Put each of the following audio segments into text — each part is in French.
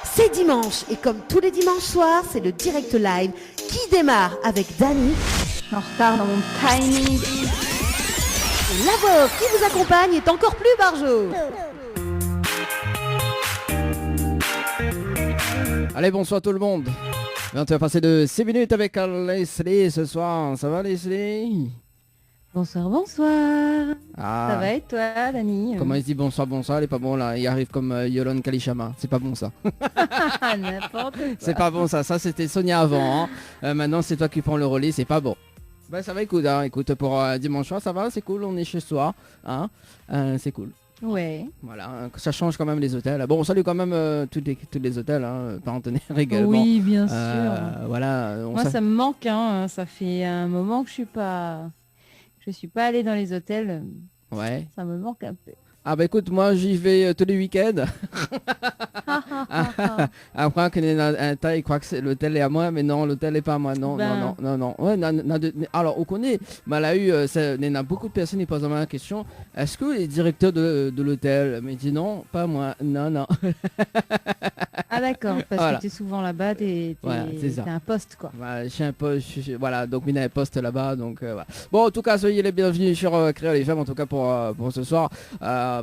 C'est dimanche et comme tous les dimanches soirs, c'est le direct live qui démarre avec Dani. Je suis en retard dans mon timing. Et la voix qui vous accompagne est encore plus barjo. Allez, bonsoir tout le monde. On va passer de 6 minutes avec Leslie ce soir. Ça va Leslie? Bonsoir, bonsoir. Ah. Ça va et toi, Dani? Comment il se dit bonsoir, bonsoir? Il est pas bon là. Il arrive comme Yolande Kalishama. C'est pas bon ça. N'importe quoi. C'est pas bon ça. Ça c'était Sonia avant. Hein. Maintenant c'est toi qui prends le relais. C'est pas bon. Bah ça va, écoute. Hein. Écoute, pour dimanche soir, ça va, c'est cool. On est chez soi. Hein. C'est cool. Ouais. Voilà, ça change quand même les hôtels. Bon, on salue quand même tous les hôtels, hein, partenaires également. Oui, bien sûr. Voilà. Moi, ça me manque. Hein. Ça fait un moment que je suis pas allée dans les hôtels. Ouais. Ça me manque un peu. Ah bah écoute, moi j'y vais tous les week-ends. Après qu'il y a un tas, il croit que l'hôtel est à moi, mais non, l'hôtel n'est pas à moi. Non, Ben. non. Ouais, alors on connaît, mais elle a eu, il y a beaucoup de personnes qui posent la question, est-ce que les directeurs de l'hôtel? Mais dit non, pas moi, non. Ah d'accord, parce Voilà. que t'es souvent là-bas, Voilà, c'est ça. t'as un poste quoi. Voilà, j'ai un poste, voilà, donc il y a un poste là-bas, donc voilà. Bon, en tout cas, soyez les bienvenus sur Créole FM, en tout cas pour ce soir.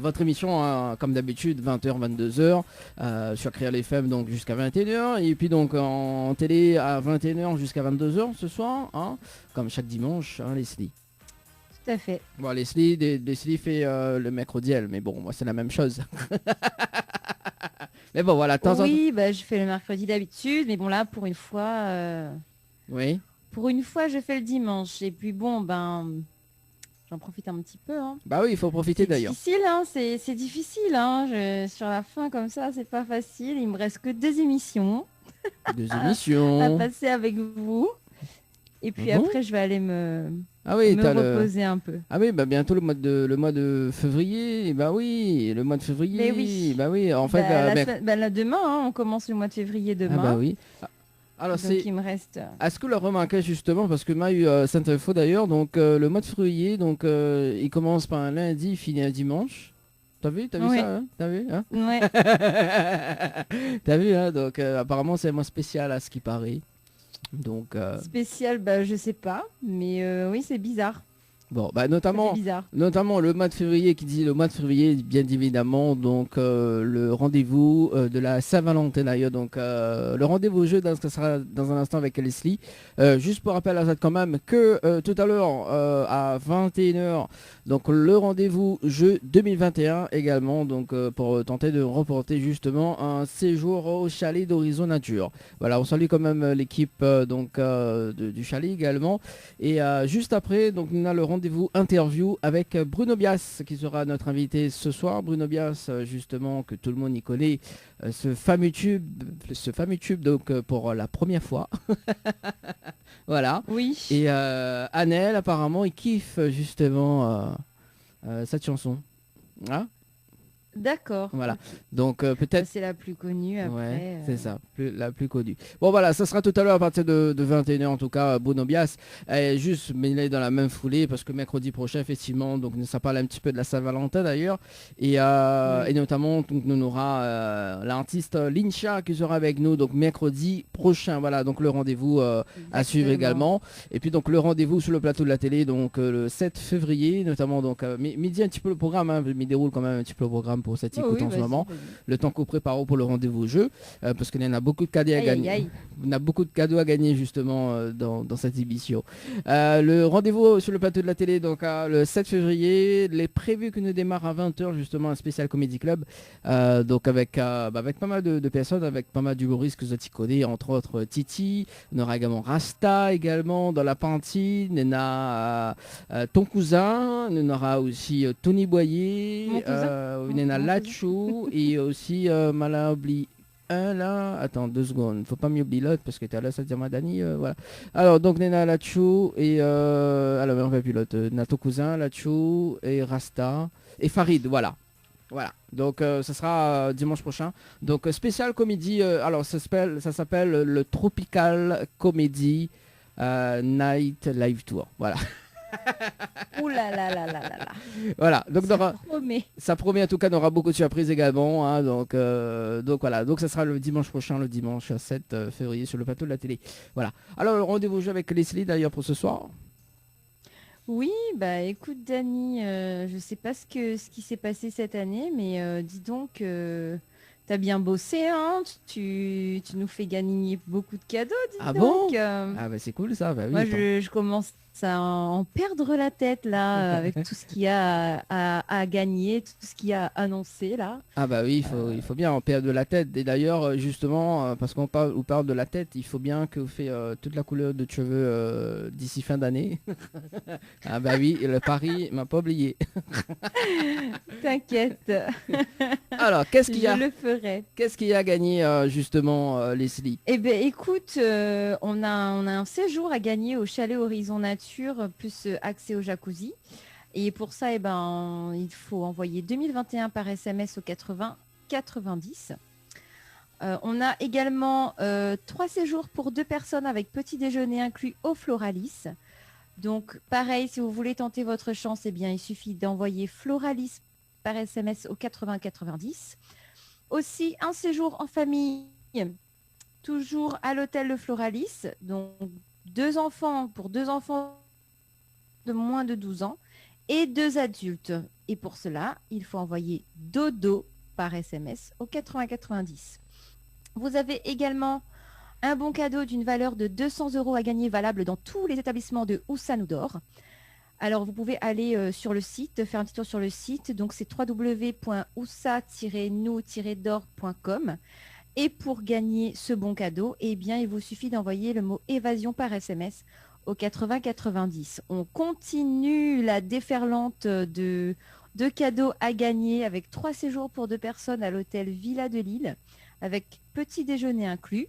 Votre émission, hein, comme d'habitude, 20h, 22h, sur Créole FM, donc jusqu'à 21h, et puis donc en télé à 21h jusqu'à 22h ce soir, hein, comme chaque dimanche, hein, Leslie. Tout à fait. Bon, Leslie fait le mercredi, elle, mais bon, moi c'est la même chose. Mais bon, voilà, de temps en temps. Oui, bah, je fais le mercredi d'habitude, mais bon là, pour une fois, Oui. je fais le dimanche. Et puis bon, ben, j'en profite un petit peu. Hein. Bah oui, il faut profiter C'est d'ailleurs. difficile, hein, c'est difficile. Hein. Sur la fin comme ça, c'est pas facile. Il me reste que 2 émissions Deux à émissions. passer avec vous. Et puis Ah bon après, je vais aller Ah oui, me t'as reposer un peu. Ah oui, bah bientôt le mois de février, bah oui, le mois de février, Mais oui. bah oui, en fait, Là, demain, hein, on commence le mois de février demain. ah bah oui. Alors Donc il me reste... est-ce que le remarqué justement, parce que m'a eu cette info d'ailleurs, donc le mois de février, donc il commence par un lundi, il finit un dimanche. T'as vu Oui. ça, hein? T'as vu, hein? Ouais. T'as vu, hein? Donc apparemment c'est un mois spécial à ce qui paraît. Donc Spécial, bah, je sais pas. Mais oui, c'est bizarre. bon, bah Ça notamment. fait bizarre. Notamment le mois de février, qui dit le mois de février, bien évidemment, donc le rendez-vous de la Saint-Valentin d'ailleurs, donc le rendez-vous jeu, ça sera dans un instant avec Leslie. Juste pour rappel à ça quand même que tout à l'heure à 21h, donc le rendez-vous jeu 2021 également, donc pour tenter de remporter justement un séjour au chalet d'Horizon Nature. Voilà, on salue quand même l'équipe du chalet également. Et juste après, donc on a le rendez-vous interview avec Bruno Bias qui sera notre invité ce soir. Bruno Bias, justement, que tout le monde y connaît, ce fameux tube donc pour la première fois. Voilà. Oui. Et Annelle, apparemment, il kiffe justement cette chanson. Hein? D'accord. Voilà. Donc peut-être. C'est la plus connue après. Ouais, c'est ça, la plus connue. Bon voilà, ça sera tout à l'heure à partir de 21h en tout cas, Bruno Bias. Juste, mais il est dans la même foulée parce que mercredi prochain, effectivement, donc ça parle un petit peu de la Saint-Valentin d'ailleurs. Et notamment, donc, on aura l'artiste Lincha qui sera avec nous donc mercredi prochain. Voilà, donc le rendez-vous à suivre également. Et puis donc le rendez-vous sur le plateau de la télé, donc le 7 février, notamment donc midi un petit peu le programme, hein, mais déroule quand même un petit peu le programme pour cette écoute en ce moment. Le temps qu'on prépare pour le rendez-vous jeu, parce qu'il y en a beaucoup de cadeaux à gagner. On a beaucoup de cadeaux à gagner justement dans cette émission. Le rendez-vous sur le plateau de la télé, donc le 7 février, les prévus que nous démarre à 20h justement un spécial Comedy Club, donc avec pas mal de personnes, avec pas mal d'humoristes que vous connaissez, entre autres Titi, on aura également Rasta également dans la pantine, on a ton cousin, on aura aussi Tony Boyer, on a Lachou et aussi Malin oublie un là, attends 2 secondes, faut pas m'oublier l'autre parce que t'es là, ça te dit Madani, voilà. Alors donc Nena Lachou et alors on va pilote Nato cousin, Lachou et Rasta et Farid, voilà. Voilà, donc ça sera dimanche prochain. Donc spécial comédie, alors ça s'appelle le Tropical Comedy Night Live Tour, voilà. Ouh là là là là là là. Voilà, donc Ça promet. ça promet en tout cas, on aura beaucoup de surprises également, hein, donc voilà, donc ça sera le dimanche prochain, le dimanche 7 février sur le plateau de la télé. Voilà. Alors, le rendez-vous jeu avec Leslie d'ailleurs pour ce soir. Oui, bah écoute Dani, je sais pas ce qui s'est passé cette année, mais dis donc, t'as bien bossé, hein, tu nous fais gagner beaucoup de cadeaux, dis Ah donc. bon? Ah bah c'est cool ça, bah oui. Moi, Attends. je commence à en perdre la tête là, avec tout ce qu'il y a à gagner, tout ce qu'il y a annoncé là. Ah bah oui, il faut bien en perdre de la tête. Et d'ailleurs, justement, parce on parle de la tête, il faut bien que vous faites toute la couleur de cheveux d'ici fin d'année. Ah bah oui, et le pari m'a pas oublié. T'inquiète, Alors, qu'est-ce qu'il y a, je le ferai. qu'est-ce qu'il y a à gagner justement, Leslie? Eh ben écoute, on a un séjour à gagner au chalet Horizon Nature, plus accès au jacuzzi. Et pour ça, eh ben, il faut envoyer 2021 par SMS au 80 90. On a également 3 séjours pour 2 personnes avec petit déjeuner inclus au Floralis. Donc pareil, si vous voulez tenter votre chance, eh bien, il suffit d'envoyer Floralis par SMS au 80 90. Aussi un séjour en famille, toujours à l'hôtel Le Floralis. Donc 2 enfants pour 2 enfants de moins de 12 ans et 2 adultes. Et pour cela, il faut envoyer dodo par SMS au 80 90. Vous avez également un bon cadeau d'une valeur de 200 € à gagner valable dans tous les établissements de Oussanoudor. Alors, vous pouvez aller sur le site, faire un petit tour sur le site. Donc, c'est www.oussa-nous-dor.com. Et pour gagner ce bon cadeau, eh bien, il vous suffit d'envoyer le mot évasion par SMS au 80 90. On continue la déferlante de cadeaux à gagner avec 3 séjours pour 2 personnes à l'hôtel Villa de Lille, avec petit déjeuner inclus.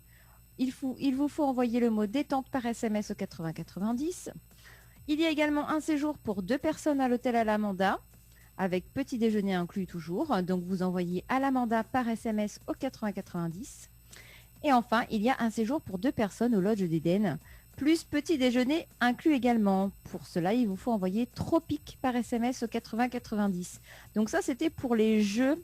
Il vous faut envoyer le mot détente par SMS au 80 90. Il y a également un séjour pour 2 personnes à l'hôtel Alamanda, avec petit déjeuner inclus toujours. Donc vous envoyez Alamanda par SMS au 80 90. Et enfin, il y a un séjour pour 2 personnes au Lodge d'Éden, plus petit déjeuner inclus également. Pour cela, il vous faut envoyer Tropique par SMS au 80 90. Donc ça, c'était pour les jeux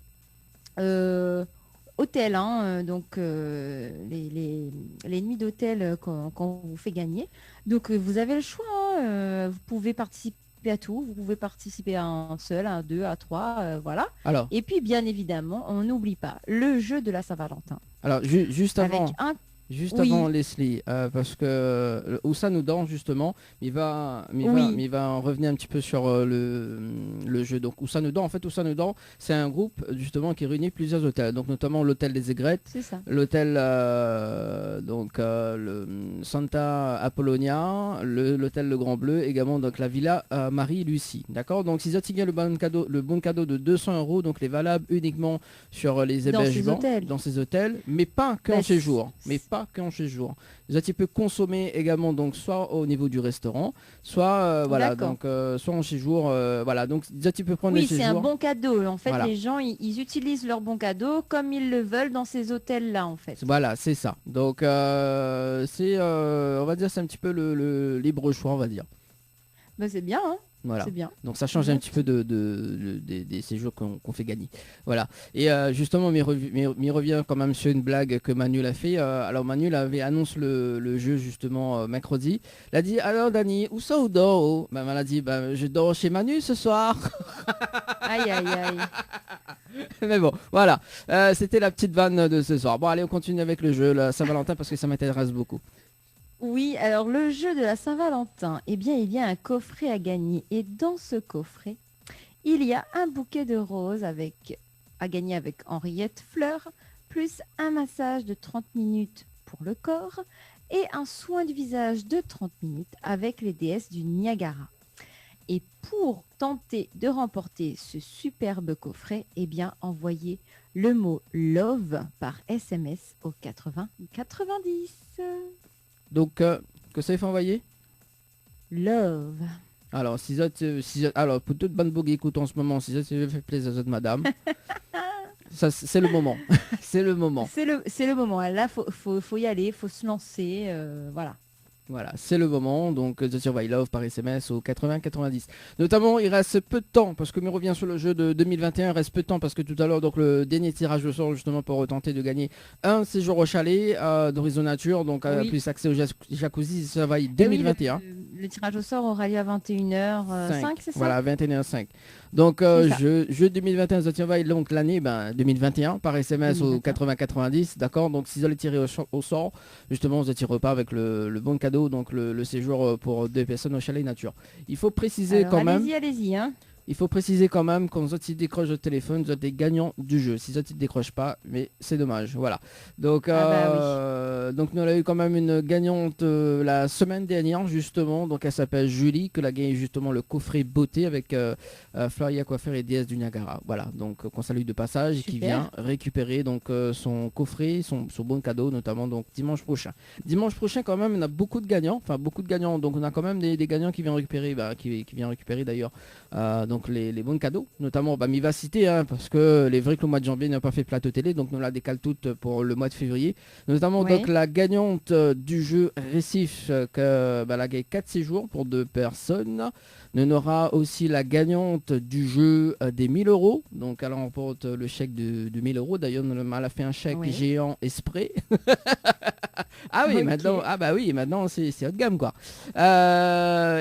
hôtel, hein, donc les nuits d'hôtel qu'on vous fait gagner. Donc vous avez le choix, hein, vous pouvez participer à tout, vous pouvez participer à un seul, à 2, à 3, voilà. Alors, Et puis bien évidemment, on n'oublie pas le jeu de la Saint-Valentin. juste avant. Avec un Juste Oui. avant Leslie, parce que Oussa nous danse justement, il va en revenir un petit peu sur le jeu. Donc Oussa nous danse, en fait Oussa nous danse, c'est un groupe justement qui réunit plusieurs hôtels, donc notamment l'hôtel des Aigrettes, C'est ça. l'hôtel le Santa Apollonia, l'hôtel Le Grand Bleu, également donc la villa Marie-Lucie. D'accord. Donc s'ils obtiennent le bon cadeau de 200 €, donc les valables uniquement sur les Dans ces hébergements, hôtels. dans ces hôtels, mais pas qu'en Bah, séjour, qu'en séjour. Tu peux consommer également donc soit au niveau du restaurant, soit voilà D'accord. donc soit en séjour, voilà donc tu peux prendre Oui, le c'est un séjour. bon cadeau. En fait, Voilà. les gens, ils utilisent leur bon cadeau comme ils le veulent dans ces hôtels-là, en fait. Voilà, c'est ça. Donc c'est on va dire c'est un petit peu le libre choix, on va dire. Bah, c'est bien, hein. Voilà. C'est bien. Donc ça change un petit peu des séjours qu'on fait gagner. Voilà. Et justement, m'y revient quand même sur une blague que Manuel a fait. Alors Manuel avait annoncé le jeu justement mercredi. Il a dit alors Dani, où ça ou dort? Elle a dit je dors chez Manu ce soir. Aïe, aïe, aïe. Mais bon, voilà. C'était la petite vanne de ce soir. Bon allez, on continue avec le jeu, la Saint-Valentin, parce que ça m'intéresse beaucoup. Oui, alors le jeu de la Saint-Valentin, eh bien, il y a un coffret à gagner. Et dans ce coffret, il y a un bouquet de roses à gagner avec Henriette Fleur, plus un massage de 30 minutes pour le corps et un soin du visage de 30 minutes avec les déesses du Niagara. Et pour tenter de remporter ce superbe coffret, eh bien, envoyez le mot love par SMS au 80 90. Donc que ça il faut envoyer? Love. Alors alors pour toute bonne bougie écoute en ce moment, si ça fait plaisir à cette madame. Ça c'est le moment. C'est le moment. C'est le moment. Là, faut y aller, faut se lancer, voilà. Voilà, c'est le moment, donc The Survive Love par SMS au 80-90. Notamment, il reste peu de temps, parce que me revient sur le jeu de 2021, il reste peu de temps, parce que tout à l'heure, donc le dernier tirage au sort, justement, pour tenter de gagner un séjour au chalet d'Horizon Nature, donc Oui. plus accès au jacuzzi Survive Et oui, 2021. le tirage au sort aura lieu à 21h05, c'est ça? Voilà, 21h05. Donc, C'est ça. jeu 2021, The Survive, donc l'année 2021, par SMS au 2021. 80-90, d'accord. Donc, si vous allez tirer au sort, justement, vous ne tirez pas avec le bon cadeau, donc le séjour pour 2 personnes au chalet nature. Il faut préciser Alors, quand même. allez-y, hein. Il faut préciser quand même quand vous êtes décroche le téléphone, vous êtes des gagnants du jeu. Si vous ne décroche pas, mais c'est dommage. Voilà. Donc, donc nous avons eu quand même une gagnante la semaine dernière justement. Donc elle s'appelle Julie, que a gagné justement le coffret beauté avec Floria Coiffeur et déesse du Niagara. Voilà. Donc qu'on salue de passage et qui Super. vient récupérer donc son coffret, son bon cadeau notamment donc dimanche prochain. Dimanche prochain quand même on a beaucoup de gagnants. Enfin beaucoup de gagnants. Donc on a quand même des gagnants qui viennent récupérer, qui viennent récupérer d'ailleurs. Donc les bons cadeaux, notamment Vivacité, hein, parce que les vrais que le mois de janvier n'a pas fait plateau télé, donc nous la décale toutes pour le mois de février. Notamment Ouais. donc la gagnante du jeu Récif, elle a gagné 4 séjours pour 2 personnes. On aura aussi la gagnante du jeu des 1000 euros, donc elle remporte le chèque de 1000 euros. D'ailleurs, elle a fait un chèque Oui. géant et spray. Ah oui, Ok. maintenant c'est haut de gamme quoi.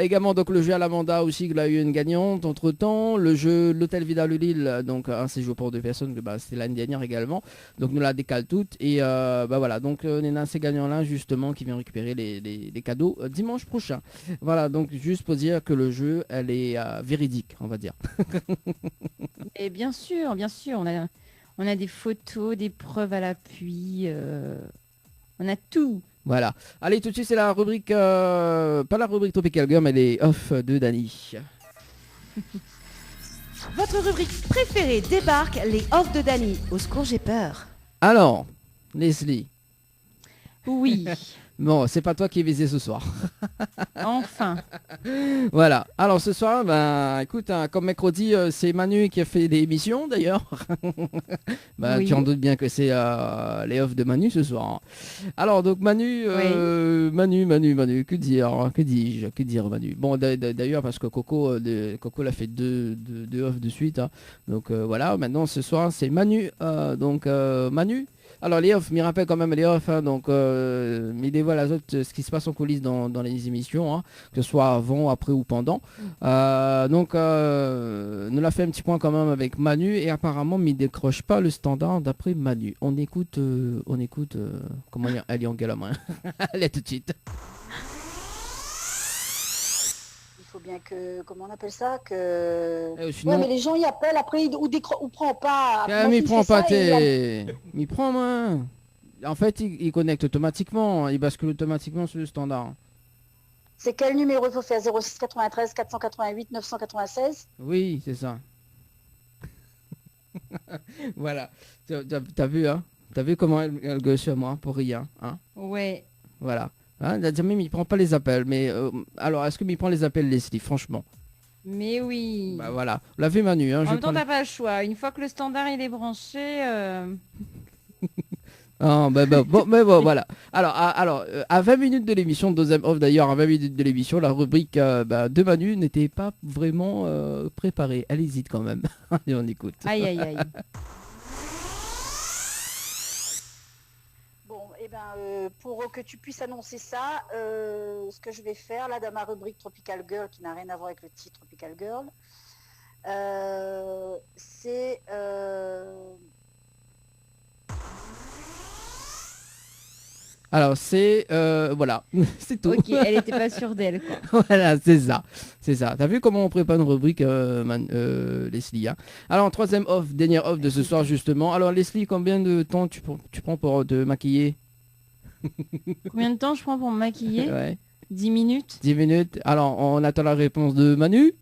Également donc le jeu à l'Amanda aussi, il a eu une gagnante entre temps. Le jeu l'hôtel Vidal Lille, donc un séjour pour 2 personnes, c'était l'année dernière également. Donc nous la décale toutes et voilà, donc on a ces gagnants là justement qui viennent récupérer les cadeaux dimanche prochain. Voilà, donc juste pour dire que le jeu elle est véridique, on va dire. Et bien sûr, on a des photos, des preuves à l'appui, on a tout. Voilà. Allez, tout de suite c'est la rubrique, pas la rubrique Tropical Girl, mais les off de Dany. Votre rubrique préférée débarque, les offs de Dany. Au secours, j'ai peur. Alors, Leslie, Oui, bon, c'est pas toi qui es visé ce soir. enfin. Voilà. Alors ce soir, écoute, hein, comme mercredi, c'est Manu qui a fait des émissions d'ailleurs. Oui. Tu en doutes bien que c'est les offs de Manu ce soir. Alors donc Manu, Manu, que dire, que dire Manu. Bon d'ailleurs parce que Coco l'a fait deux offs de suite. Hein. Donc voilà, maintenant ce soir c'est Manu. Manu. Alors les offs, m'y rappelle quand même les offs, hein, donc m'y dévoile à autres ce qui se passe en coulisses dans les émissions, hein, que ce soit avant, après ou pendant. Nous l'a fait un petit point quand même avec Manu et apparemment m'y décroche pas le standard d'après Manu. On écoute comment dire, elle y en gueule à main. Allez tout de suite. Il faut bien que, comment on appelle ça, que... Sinon... Ouais, mais les gens y appellent, après, ou prend pas. M'y prend pas, m'y prend, moi. En fait, il connecte automatiquement, il bascule automatiquement sur le standard. C'est quel numéro il faut faire? 06 93 488 996? Oui, c'est ça. Voilà. T'as vu, hein? T'as vu comment elle gueule sur moi pour rien, hein? Ouais. Voilà. Hein, même il prend pas les appels, mais alors est-ce que il prend les appels Leslie, franchement? Mais oui. Bah voilà, on l'a vu Manu. Hein, En même temps, t'as pas le choix. Une fois que le standard il est branché. Ah, bon, voilà. Alors, à 20 minutes de l'émission, deuxième off d'ailleurs, à 20 minutes de l'émission, la rubrique de Manu n'était pas vraiment préparée. Elle hésite quand même. Et on écoute. Aïe, aïe, aïe. Bon, et pour que tu puisses annoncer ça, ce que je vais faire là dans ma rubrique Tropical Girl, qui n'a rien à voir avec le titre Tropical Girl, c'est... Alors c'est voilà, c'est tout. Ok, elle était pas sûre d'elle quoi. Voilà, c'est ça. T'as vu comment on prépare une rubrique, Leslie, hein. Alors troisième off, dernière off de ce soir justement. Alors Leslie, combien de temps tu prends pour te maquiller? Combien de temps je prends pour me maquiller? Ouais. 10 minutes. 10 minutes. Alors on attend la réponse de Manu.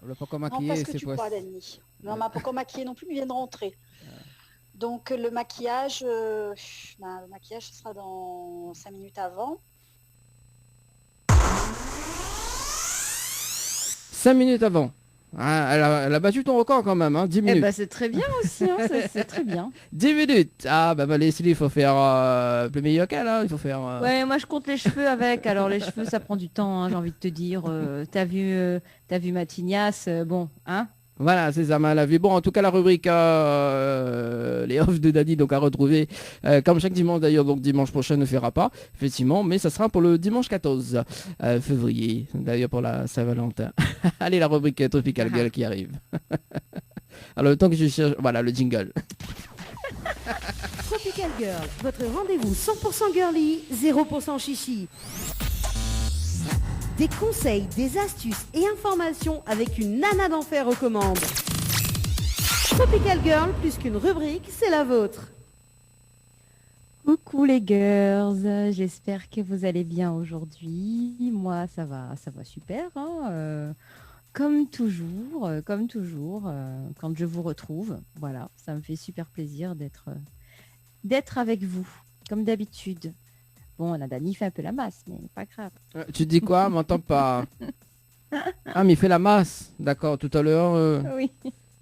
On l'a pas encore Non, maquillé, parce que c'est tu pas. crois, Dany. Non, on m'a pas encore maquillé non plus, il vient de rentrer. Donc le maquillage, ce sera dans 5 minutes avant. 5 minutes avant. Ah, elle a battu ton record quand même, hein, 10 Eh minutes. ben, c'est très bien aussi, hein, c'est très bien. 10 minutes. Ah bah Leslie, il faut faire plus meilleur qu'elle, hein. Il faut faire... Ouais, moi je compte les cheveux avec. Alors les cheveux, ça prend du temps, hein, j'ai envie de te dire. T'as vu ma tignasse, bon, hein? Voilà, c'est ça, la vie. Bon, en tout cas, la rubrique les offs de Dani, donc à retrouver, comme chaque dimanche d'ailleurs, donc dimanche prochain ne fera pas, effectivement, mais ça sera pour le dimanche 14 février, d'ailleurs pour la Saint-Valentin. Allez, la rubrique Tropical Girl qui arrive. Alors, le temps que je cherche, voilà, le jingle. Tropical Girl, votre rendez-vous 100% girly, 0% chichi. Des conseils, des astuces et informations avec une nana d'enfer aux commandes. Tropical Girl, plus qu'une rubrique, c'est la vôtre. Coucou les girls, j'espère que vous allez bien aujourd'hui. Moi, ça va super, hein. Comme toujours, quand je vous retrouve, voilà, ça me fait super plaisir d'être avec vous, comme d'habitude. Bon, la Dani fait un peu la masse, mais pas grave. Tu dis quoi? M'entends pas. Ah, mais il fait la masse. D'accord, tout à l'heure. Oui.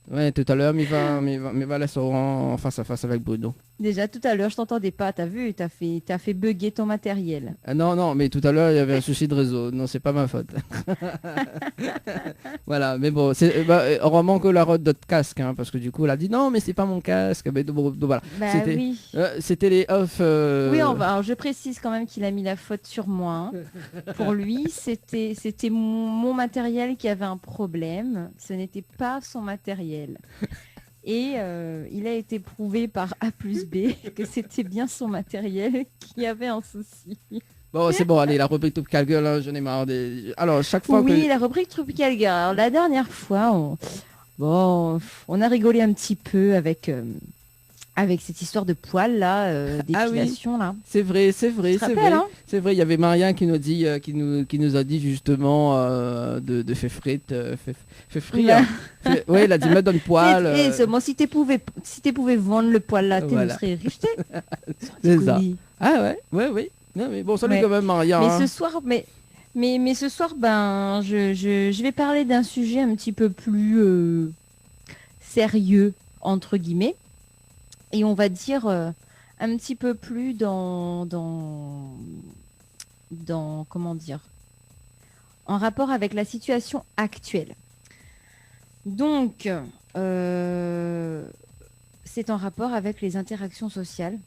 Ouais, tout à l'heure, il va laisser en face à face avec Bruno. Déjà, tout à l'heure, je t'entendais pas, t'as vu, t'as fait bugger ton matériel. Non, mais tout à l'heure, il y avait un souci de réseau. Non, c'est pas ma faute. Voilà, mais bon, heureusement que la rote de casque, hein, parce que du coup, elle a dit non, mais c'est pas mon casque. Mais donc, voilà. Bah oui. C'était les off. Oui, alors je précise quand même qu'il a mis la faute sur moi, hein. Pour lui, c'était mon matériel qui avait un problème. Ce n'était pas son matériel. Et il a été prouvé par A plus B que c'était bien son matériel qui avait un souci. Bon, c'est bon, allez, la rubrique Tropical Girl, hein, j'en ai marre. Alors, chaque fois Oui, que... la rubrique Tropical Girl. Alors, la dernière fois, on a rigolé un petit peu avec cette histoire de poils là, d'épilation là. C'est vrai, Tu te rappelles, hein? c'est vrai. Il y avait Maria qui nous dit, qui nous a dit justement de faire frite, fait frire. Oui, elle a dit mettre dans le poil. Moi, si tu pouvais vendre le poil là, tu Voilà. serais riche. C'est ça. Ah ouais. Non, mais bon, salut Ouais. quand même Maria. Mais hein. ce soir, mais ce soir, ben, je vais parler d'un sujet un petit peu plus sérieux entre guillemets, et on va dire un petit peu plus dans comment dire, en rapport avec la situation actuelle. Donc, c'est en rapport avec les interactions sociales.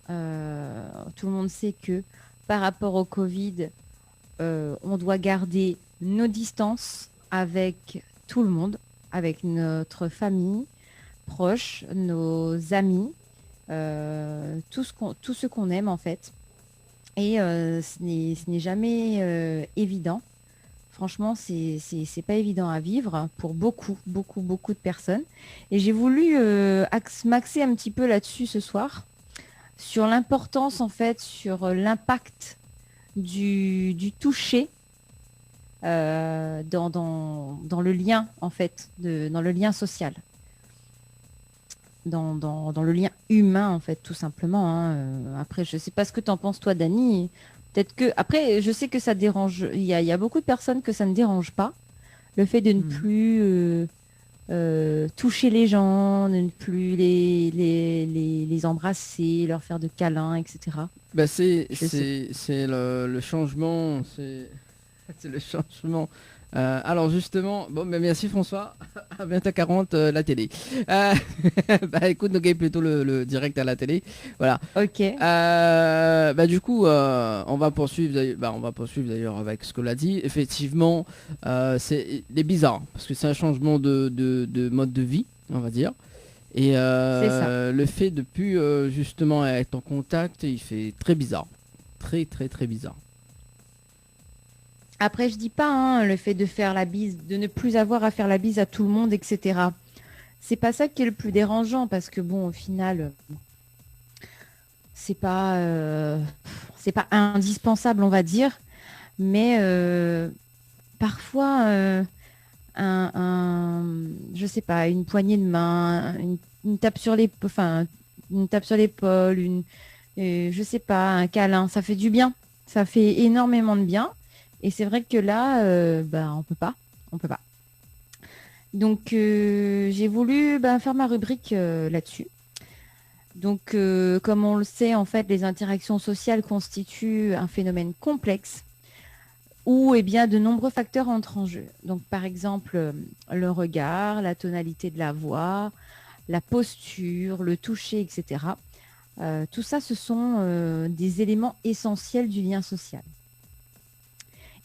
Tout le monde sait que par rapport au Covid, on doit garder nos distances avec tout le monde, avec notre famille proche, nos amis, tout ce qu'on aime en fait. Et ce n'est jamais évident. Franchement, c'est pas évident à vivre pour beaucoup de personnes. Et j'ai voulu m'axer un petit peu là-dessus ce soir, sur l'importance en fait, sur l'impact du toucher dans le lien en fait, dans le lien social, dans le lien humain en fait, tout simplement, hein. Après, je sais pas ce que tu en penses toi, Dani. Peut-être que après, je sais que ça dérange. Il y a beaucoup de personnes que ça ne dérange pas, le fait de ne plus toucher les gens, de ne plus les embrasser, leur faire de câlins, etc. Bah, c'est le changement, c'est le changement. Alors justement, bon, mais merci François, à 20h40 la télé. Bah écoute, nous gagne plutôt le direct à la télé, voilà. Ok. Bah du coup, on va poursuivre d'ailleurs avec ce que l'a dit. Effectivement, c'est bizarre parce que c'est un changement de mode de vie, on va dire. Et le fait de plus justement être en contact, il fait très bizarre, très bizarre. Après, je dis pas, hein, le fait de faire la bise, de ne plus avoir à faire la bise à tout le monde, etc. C'est pas ça qui est le plus dérangeant, parce que bon, au final, c'est pas indispensable, on va dire. Mais parfois, je sais pas, une poignée de main, une tape sur l'épaule, je sais pas, un câlin, ça fait du bien. Ça fait énormément de bien. Et c'est vrai que là, on peut pas. Donc, j'ai voulu faire ma rubrique là-dessus. Donc, comme on le sait, en fait, les interactions sociales constituent un phénomène complexe où de nombreux facteurs entrent en jeu. Donc, par exemple, le regard, la tonalité de la voix, la posture, le toucher, etc. Tout ça, ce sont des éléments essentiels du lien social.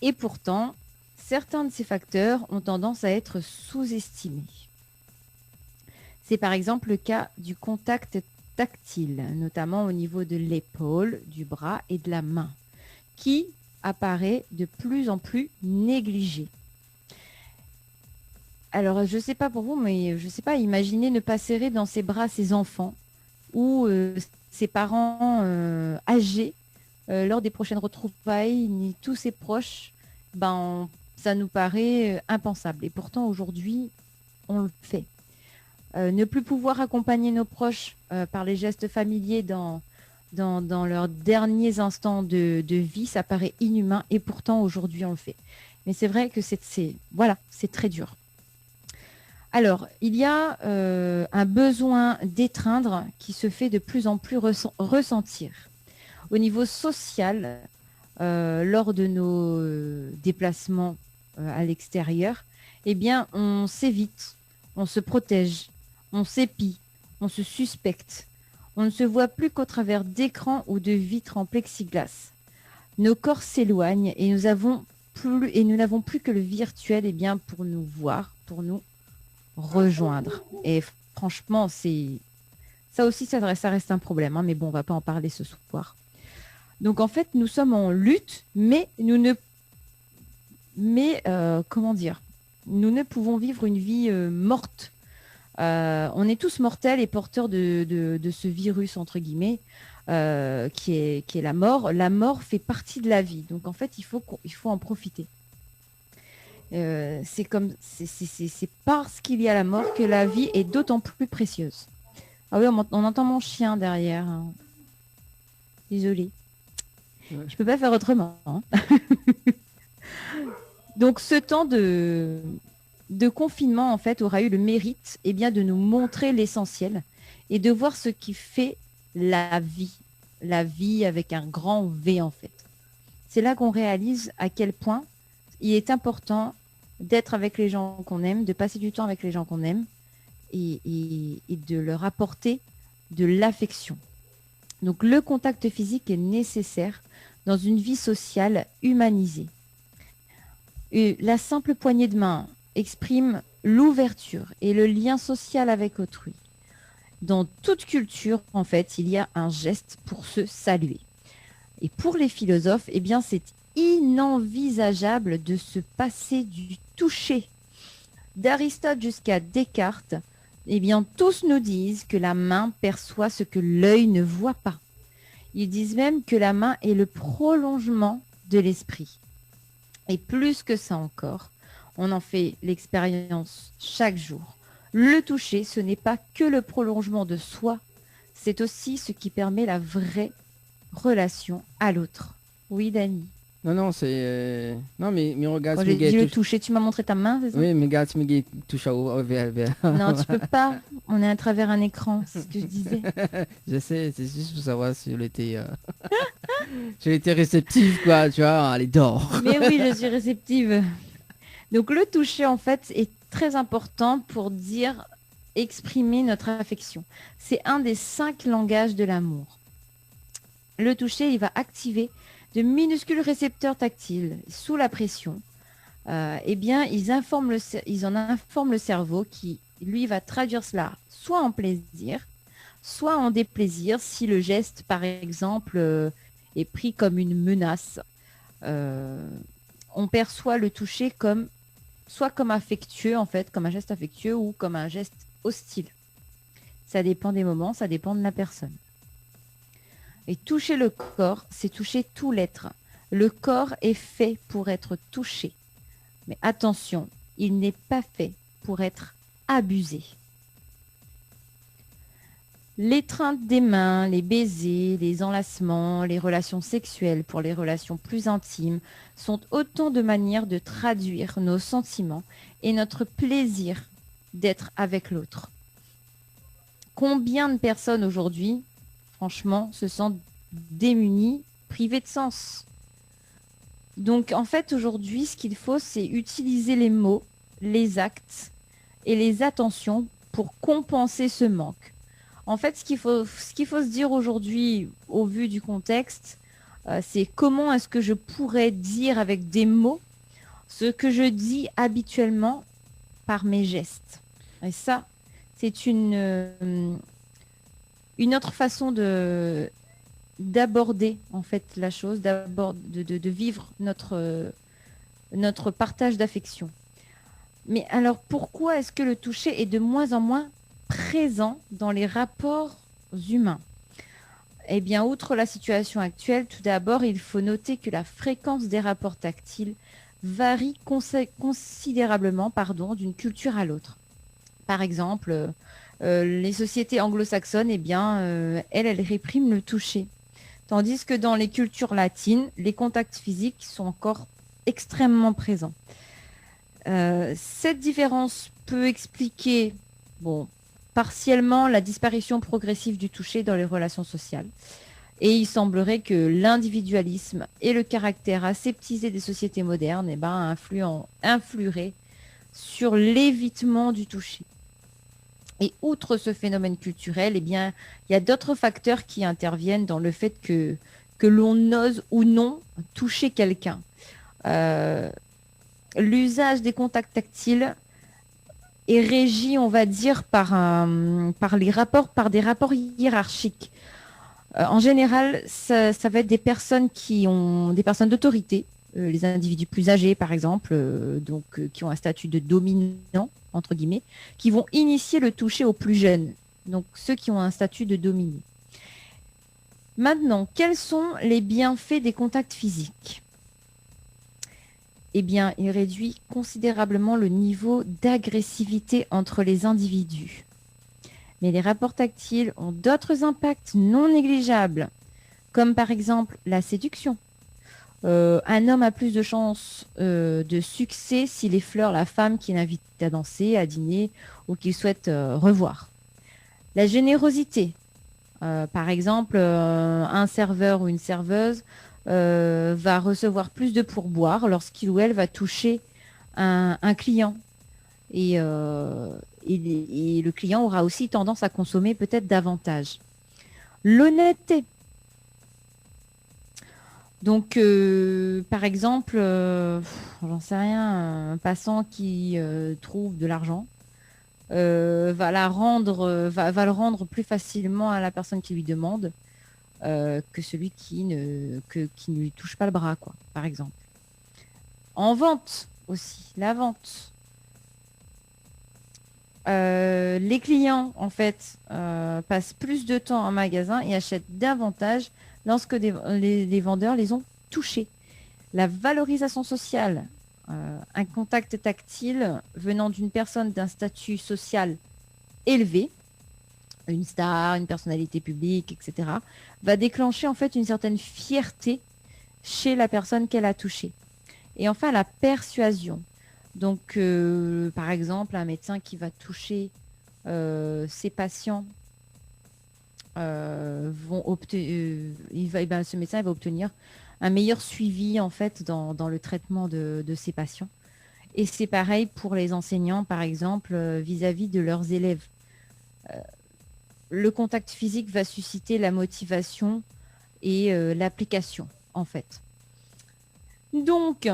Et pourtant, certains de ces facteurs ont tendance à être sous-estimés. C'est par exemple le cas du contact tactile, notamment au niveau de l'épaule, du bras et de la main, qui apparaît de plus en plus négligé. Alors, je ne sais pas pour vous, mais je ne sais pas, imaginez ne pas serrer dans ses bras ses enfants ou ses parents âgés lors des prochaines retrouvailles, ni tous ses proches, ça nous paraît impensable. Et pourtant, aujourd'hui, on le fait. Ne plus pouvoir accompagner nos proches par les gestes familiers dans leurs derniers instants de vie, ça paraît inhumain. Et pourtant, aujourd'hui, on le fait. Mais c'est vrai que c'est très dur. Alors, il y a un besoin d'étreindre qui se fait de plus en plus ressentir. Au niveau social, lors de nos déplacements à l'extérieur, on s'évite, on se protège, on s'épie, on se suspecte. On ne se voit plus qu'au travers d'écrans ou de vitres en plexiglas. Nos corps s'éloignent et nous n'avons plus que le virtuel pour nous voir, pour nous rejoindre. Et franchement, ça aussi, ça reste un problème. Mais bon, on ne va pas en parler ce soir. Donc en fait, nous sommes en lutte, mais nous ne pouvons vivre une vie morte. On est tous mortels et porteurs de ce virus, entre guillemets, qui est la mort. La mort fait partie de la vie. Donc en fait, il faut en profiter. C'est parce qu'il y a la mort que la vie est d'autant plus précieuse. Ah oui, on entend mon chien derrière. Désolée. Ouais. Je peux pas faire autrement. Donc ce temps de confinement, en fait, aura eu le mérite de nous montrer l'essentiel et de voir ce qui fait la vie avec un grand V, en fait. C'est là qu'on réalise à quel point il est important d'être avec les gens qu'on aime, de passer du temps avec les gens qu'on aime et de leur apporter de l'affection. Donc le contact physique est nécessaire dans une vie sociale humanisée. Et la simple poignée de main exprime l'ouverture et le lien social avec autrui. Dans toute culture, en fait, il y a un geste pour se saluer. Et pour les philosophes, c'est inenvisageable de se passer du toucher. D'Aristote jusqu'à Descartes, tous nous disent que la main perçoit ce que l'œil ne voit pas. Ils disent même que la main est le prolongement de l'esprit. Et plus que ça encore, on en fait l'expérience chaque jour. Le toucher, ce n'est pas que le prolongement de soi, c'est aussi ce qui permet la vraie relation à l'autre. Oui, Dani. Non, c'est... Non, mais regarde... Quand j'ai dit le toucher, tu m'as montré ta main, c'est ça? Oui, mais regarde, tu me touches au vers. Non, tu peux pas. On est à travers un écran, c'est ce que je disais. Je sais, c'est juste pour savoir si j'ai été réceptive, quoi, tu vois, allez, dors. Mais oui, je suis réceptive. Donc le toucher, en fait, est très important pour exprimer notre affection. C'est un des 5 langages de l'amour. Le toucher, il va activer de minuscules récepteurs tactiles sous la pression. Ils en informent le cerveau qui, lui, va traduire cela soit en plaisir, soit en déplaisir si le geste, par exemple, est pris comme une menace. On perçoit le toucher soit comme affectueux, en fait, comme un geste affectueux ou comme un geste hostile. Ça dépend des moments, ça dépend de la personne. Et toucher le corps, c'est toucher tout l'être. Le corps est fait pour être touché. Mais attention, il n'est pas fait pour être abusé. L'étreinte des mains, les baisers, les enlacements, les relations sexuelles pour les relations plus intimes sont autant de manières de traduire nos sentiments et notre plaisir d'être avec l'autre. Combien de personnes aujourd'hui, franchement, se sentent démunies, privées de sens? Donc, en fait, aujourd'hui, ce qu'il faut, c'est utiliser les mots, les actes et les attentions pour compenser ce manque. En fait, ce qu'il faut se dire aujourd'hui, au vu du contexte, c'est comment est-ce que je pourrais dire avec des mots ce que je dis habituellement par mes gestes. Et ça, c'est une autre façon d'aborder en fait la chose, de vivre notre partage d'affection. Mais alors, pourquoi est-ce que le toucher est de moins en moins présent dans les rapports humains? Eh bien, outre la situation actuelle, tout d'abord, il faut noter que la fréquence des rapports tactiles varie considérablement d'une culture à l'autre. Par exemple, les sociétés anglo-saxonnes, eh bien, elles répriment le toucher. Tandis que dans les cultures latines, les contacts physiques sont encore extrêmement présents. Cette différence peut expliquer, partiellement la disparition progressive du toucher dans les relations sociales. Et il semblerait que l'individualisme et le caractère aseptisé des sociétés modernes influeraient sur l'évitement du toucher. Et outre ce phénomène culturel, eh bien, il y a d'autres facteurs qui interviennent dans le fait que l'on ose ou non toucher quelqu'un. L'usage des contacts tactiles est régi, on va dire, par des rapports hiérarchiques. En général, ça va être des personnes des personnes d'autorité, les individus plus âgés, par exemple, qui ont un statut de dominant, entre guillemets, qui vont initier le toucher aux plus jeunes, donc ceux qui ont un statut de dominé. Maintenant, quels sont les bienfaits des contacts physiques? Eh bien, il réduit considérablement le niveau d'agressivité entre les individus. Mais les rapports tactiles ont d'autres impacts non négligeables, comme par exemple la séduction. Un homme a plus de chances de succès s'il effleure la femme qu'il invite à danser, à dîner ou qu'il souhaite revoir. La générosité. Par exemple, un serveur ou une serveuse va recevoir plus de pourboire lorsqu'il ou elle va toucher un client. Et le client aura aussi tendance à consommer peut-être davantage. L'honnêteté. Donc, par exemple, j'en sais rien, un passant qui trouve de l'argent va le rendre plus facilement à la personne qui lui demande que celui qui ne lui touche pas le bras, quoi, par exemple. En vente aussi, la vente. Les clients, en fait, passent plus de temps en magasin et achètent davantage lorsque les vendeurs les ont touchés. La valorisation sociale, un contact tactile venant d'une personne d'un statut social élevé, une star, une personnalité publique, etc., va déclencher en fait une certaine fierté chez la personne qu'elle a touchée. Et enfin, la persuasion. Donc, par exemple, un médecin qui va toucher ses patients, ce médecin va obtenir un meilleur suivi en fait dans le traitement de ses patients. Et c'est pareil pour les enseignants, par exemple, vis-à-vis de leurs élèves. Le contact physique va susciter la motivation et l'application, en fait. Donc,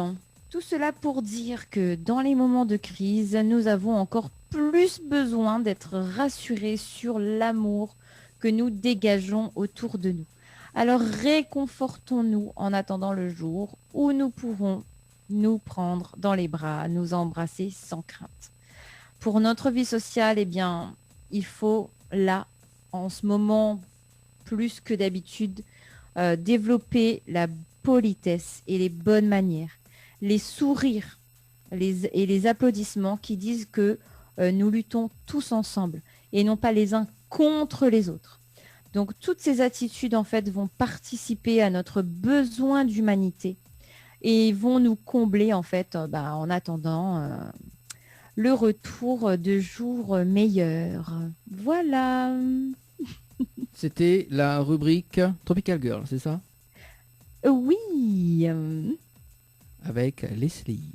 tout cela pour dire que dans les moments de crise, nous avons encore plus besoin d'être rassurés sur l'amour que nous dégageons autour de nous. Alors réconfortons-nous en attendant le jour où nous pourrons nous prendre dans les bras, nous embrasser sans crainte. Pour notre vie sociale, eh bien, il faut là, en ce moment, plus que d'habitude, développer la politesse et les bonnes manières, les sourires et les applaudissements qui disent que nous luttons tous ensemble et non pas les uns contre les autres. Donc toutes ces attitudes en fait vont participer à notre besoin d'humanité et vont nous combler en fait en attendant le retour de jours meilleurs. Voilà. C'était la rubrique Tropical Girl, c'est ça? Oui. Avec Leslie.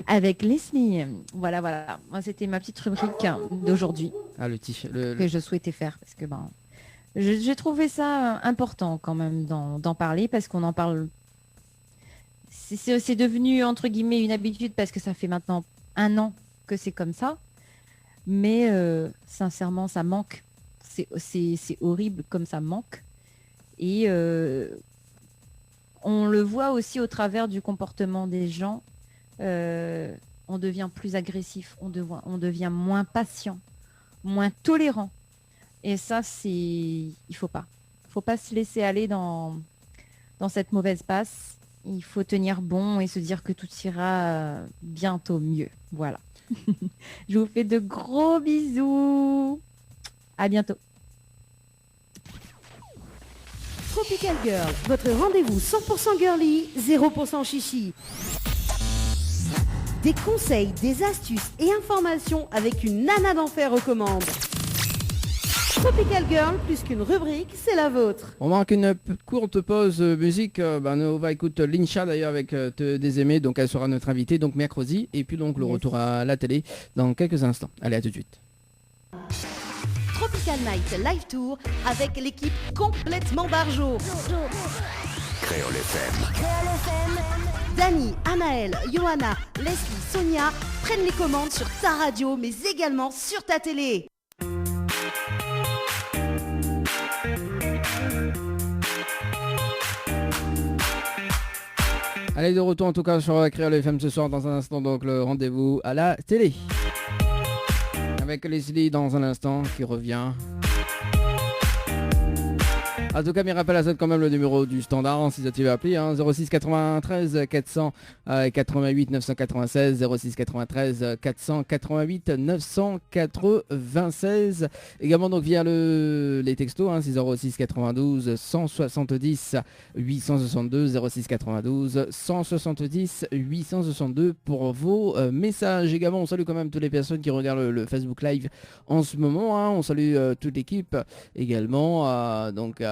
Avec Leslie. Voilà. Moi, c'était ma petite rubrique d'aujourd'hui Ah, le t-shirt. que je souhaitais faire parce que j'ai trouvé ça important quand même d'en parler parce qu'on en parle. C'est devenu entre guillemets une habitude parce que ça fait maintenant 1 an que c'est comme ça. Mais sincèrement, ça manque. C'est horrible comme ça manque. Et on le voit aussi au travers du comportement des gens. On devient plus agressif, on devient moins patient, moins tolérant. Et ça, il faut pas se laisser aller dans cette mauvaise passe. Il faut tenir bon et se dire que tout ira bientôt mieux. Voilà. Je vous fais de gros bisous. À bientôt. Tropical Girl, votre rendez-vous 100% girly, 0% chichi. Des conseils, des astuces et informations avec une nana d'enfer aux commandes. Tropical Girl, plus qu'une rubrique, c'est la vôtre. On marque une courte pause musique. On va écouter Lincha d'ailleurs avec Des Aimés. Donc elle sera notre invitée donc mercredi. Et puis donc le retour à la télé dans quelques instants. Allez, à tout de suite. Tropical Night Live Tour avec l'équipe complètement barjo. Créole FM. Dani, Anaël, Johanna, Leslie, Sonia prennent les commandes sur ta radio mais également sur ta télé. Allez, de retour en tout cas sur Créole FM ce soir. Dans un instant donc le rendez-vous à la télé. Avec Leslie dans un instant qui revient. En tout cas, mes rappels à ça quand même le numéro du standard, si tu veux appeler, 06 93 488 996, 06 93 488 996. Également donc via les textos, 06 92 170 862, 06 92 170 862 pour vos messages. Également, on salue quand même toutes les personnes qui regardent le Facebook Live en ce moment. On salue toute l'équipe également.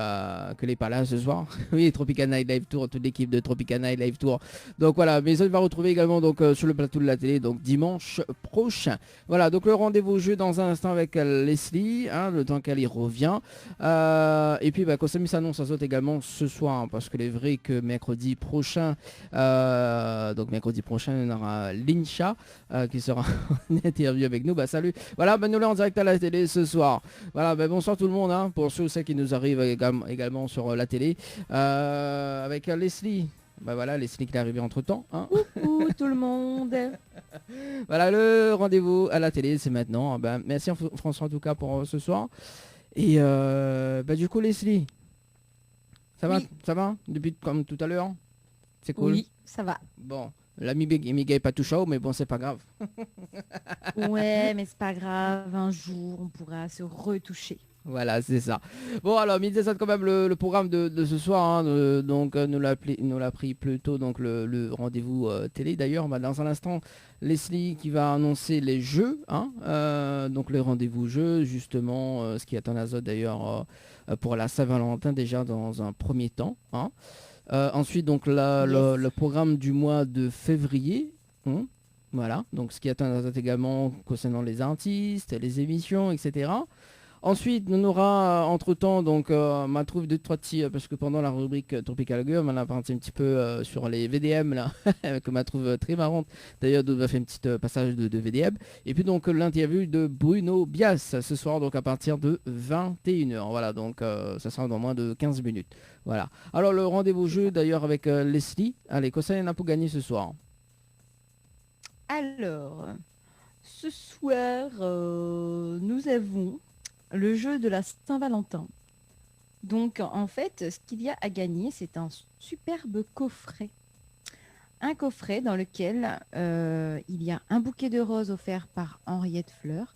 Que n'est pas là ce soir. Oui, Tropical Night Live Tour, toute l'équipe de Tropical Night Live Tour. Donc voilà, mais ça va retrouver également donc sur le plateau de la télé donc dimanche prochain. Voilà, donc le rendez-vous jeu dans un instant avec Leslie, le temps qu'elle y revient. Et puis quand Samy s'annonce, ça saute également ce soir, parce que il est vrai que mercredi prochain, on aura Lincha qui sera en interview avec nous. Salut. Voilà, nous là en direct à la télé ce soir. Voilà, bonsoir tout le monde, pour ceux qui nous arrivent également sur la télé avec Leslie. Voilà, Leslie qui est arrivée entre temps. Coucou tout le monde. Voilà, le rendez-vous à la télé, c'est maintenant. Merci François en tout cas pour ce soir. Et du coup Leslie, ça va, ça va depuis comme tout à l'heure? C'est cool. Oui, ça va. Bon, l'ami Miga est pas tout chaud, mais bon, c'est pas grave. Ouais, mais c'est pas grave. Un jour, on pourra se retoucher. Voilà, c'est ça. Bon, alors, midi ça quand même le programme de ce soir. Donc, nous l'a pris plus tôt, donc le rendez-vous télé. D'ailleurs, dans un instant, Leslie qui va annoncer les jeux. Donc, le rendez-vous jeux, justement, ce qui attend la zone d'ailleurs pour la Saint-Valentin, déjà dans un premier temps. Ensuite, donc, le programme du mois de février. Voilà, donc ce qui attend la zone également concernant les artistes, les émissions, etc. Ensuite, on aura entre-temps, donc, m'a trouvé 2-3 petits, parce que pendant la rubrique Tropical Girl, on a parlé un petit peu sur les VDM, là, que m'a trouvé très marrante. D'ailleurs, on va faire un petit passage de VDM. Et puis, donc, l'interview de Bruno Bias, ce soir, donc, à partir de 21h. Voilà, donc, ça sera dans moins de 15 minutes. Voilà. Alors, le rendez-vous jeu, d'ailleurs, avec Leslie. Allez, quoi ça y en a pour gagner ce soir? Alors, ce soir, nous avons le jeu de la Saint-Valentin. Donc, en fait, ce qu'il y a à gagner, c'est un superbe coffret. Un coffret dans lequel il y a un bouquet de roses offert par Henriette Fleur,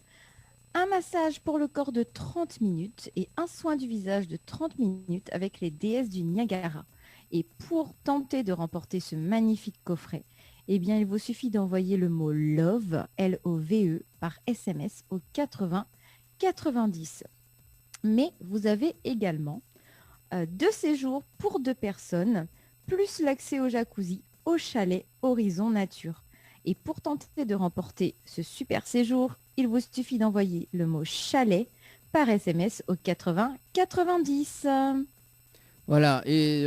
un massage pour le corps de 30 minutes et un soin du visage de 30 minutes avec les déesses du Niagara. Et pour tenter de remporter ce magnifique coffret, eh bien, il vous suffit d'envoyer le mot LOVE, L-O-V-E, par SMS au 80 90. Mais vous avez également 2 séjours pour 2 personnes, plus l'accès au jacuzzi, au chalet Horizon Nature. Et pour tenter de remporter ce super séjour, il vous suffit d'envoyer le mot chalet par SMS au 80 90. Voilà, et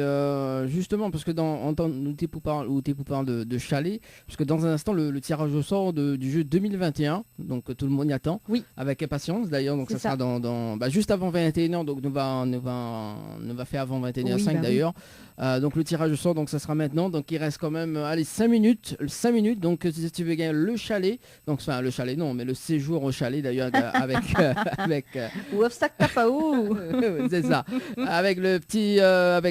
justement, parce que où Tépou parle de chalet, parce que dans un instant, le tirage au sort du jeu 2021, donc tout le monde y attend, Oui. avec impatience d'ailleurs, donc C'est ça sera juste avant 21h, donc nous va faire avant 21h05 Oui, bah d'ailleurs. Donc le tirage au sort, donc ça sera maintenant, donc il reste quand même, 5 minutes, donc si tu veux gagner le chalet, donc enfin le chalet non, mais le séjour au chalet d'ailleurs, avec Ou obstacle tapao. c'est ça. Avec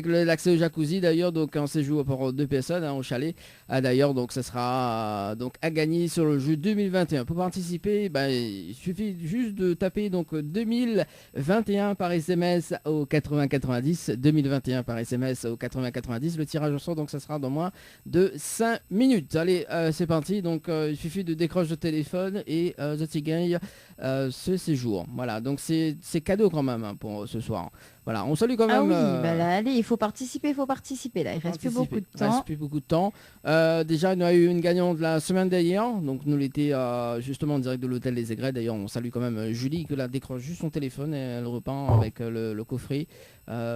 l'accès au jacuzzi d'ailleurs, donc un séjour pour 2 personnes au chalet. D'ailleurs, donc ça sera donc à gagner sur le jeu 2021. Pour participer, il suffit juste de taper donc 2021 par SMS au 8090, 2021 par SMS au 8090. Le tirage au sort, donc ça sera dans moins de 5 minutes. Allez, c'est parti. Donc il suffit de décrocher le téléphone et tu gagnes ce séjour. Voilà, donc c'est cadeau quand même pour ce soir. Voilà, on salue quand même. Allez, il faut participer là. Il reste plus beaucoup de temps. Il reste plus beaucoup de temps. Déjà, il y a eu une gagnante la semaine dernière. Donc, nous l'étions justement en direct de l'hôtel des Aigrettes. D'ailleurs, on salue quand même Julie, que là décroche juste son téléphone et elle repart avec le coffret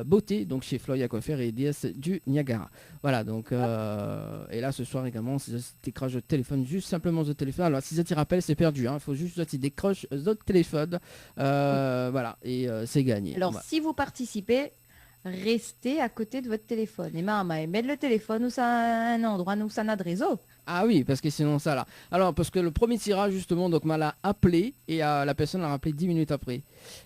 beauté, donc chez Floya Coiffure et DS du Niagara. Voilà, donc et là ce soir également, si tu décroches le téléphone, juste simplement le téléphone. Alors, si ça t'y rappelle, c'est perdu. Il faut juste que tu décroches votre téléphone. Voilà, et c'est gagné. Alors, si vous participez, restez à côté de votre téléphone. Et maman, mettre le téléphone où ça a un endroit, où ça n'a de réseau. Ah oui, parce que sinon ça là. Alors, parce que le premier tirage justement, donc m'a appelé et la personne l'a rappelé 10 minutes après.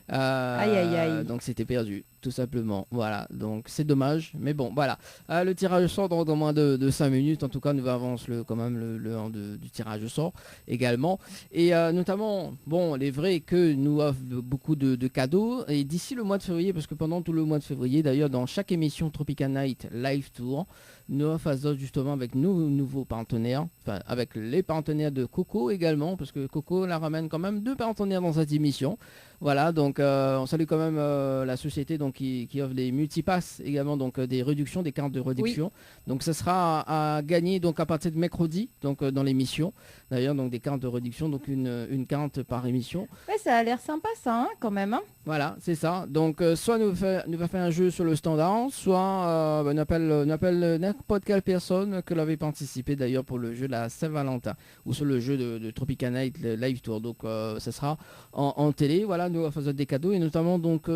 Aïe, aïe, aïe. Donc c'était perdu, tout simplement. Voilà, donc c'est dommage, mais bon, voilà. Le tirage sort dans moins de 5 minutes. En tout cas, nous avance quand même le du tirage sort également. Et notamment, bon, les vrais que nous offrent beaucoup de cadeaux. Et d'ici le mois de février, parce que pendant tout le mois de février, d'ailleurs, dans chaque émission Tropical Night Live Tour, nous offrons justement avec nos nouveaux partenaires, enfin avec les partenaires de Coco également, parce que Coco la ramène quand même 2 partenaires dans cette émission. Voilà, donc on salue quand même la société donc, qui offre des multipasses également, donc des réductions, des cartes de réduction. Oui. Donc ça sera à gagner donc à partir de mercredi, donc dans l'émission. D'ailleurs, donc des cartes de réduction, donc une carte par émission. Ouais, ça a l'air sympa ça, quand même. Hein. Voilà, c'est ça. Donc soit nous va faire un jeu sur le standard, soit on appelle n'importe quelle personne que l'avait participé d'ailleurs pour le jeu de la Saint-Valentin ou sur le jeu de Tropical Night Live Tour. Donc ça sera en télé. Voilà, nous faisons des cadeaux et notamment donc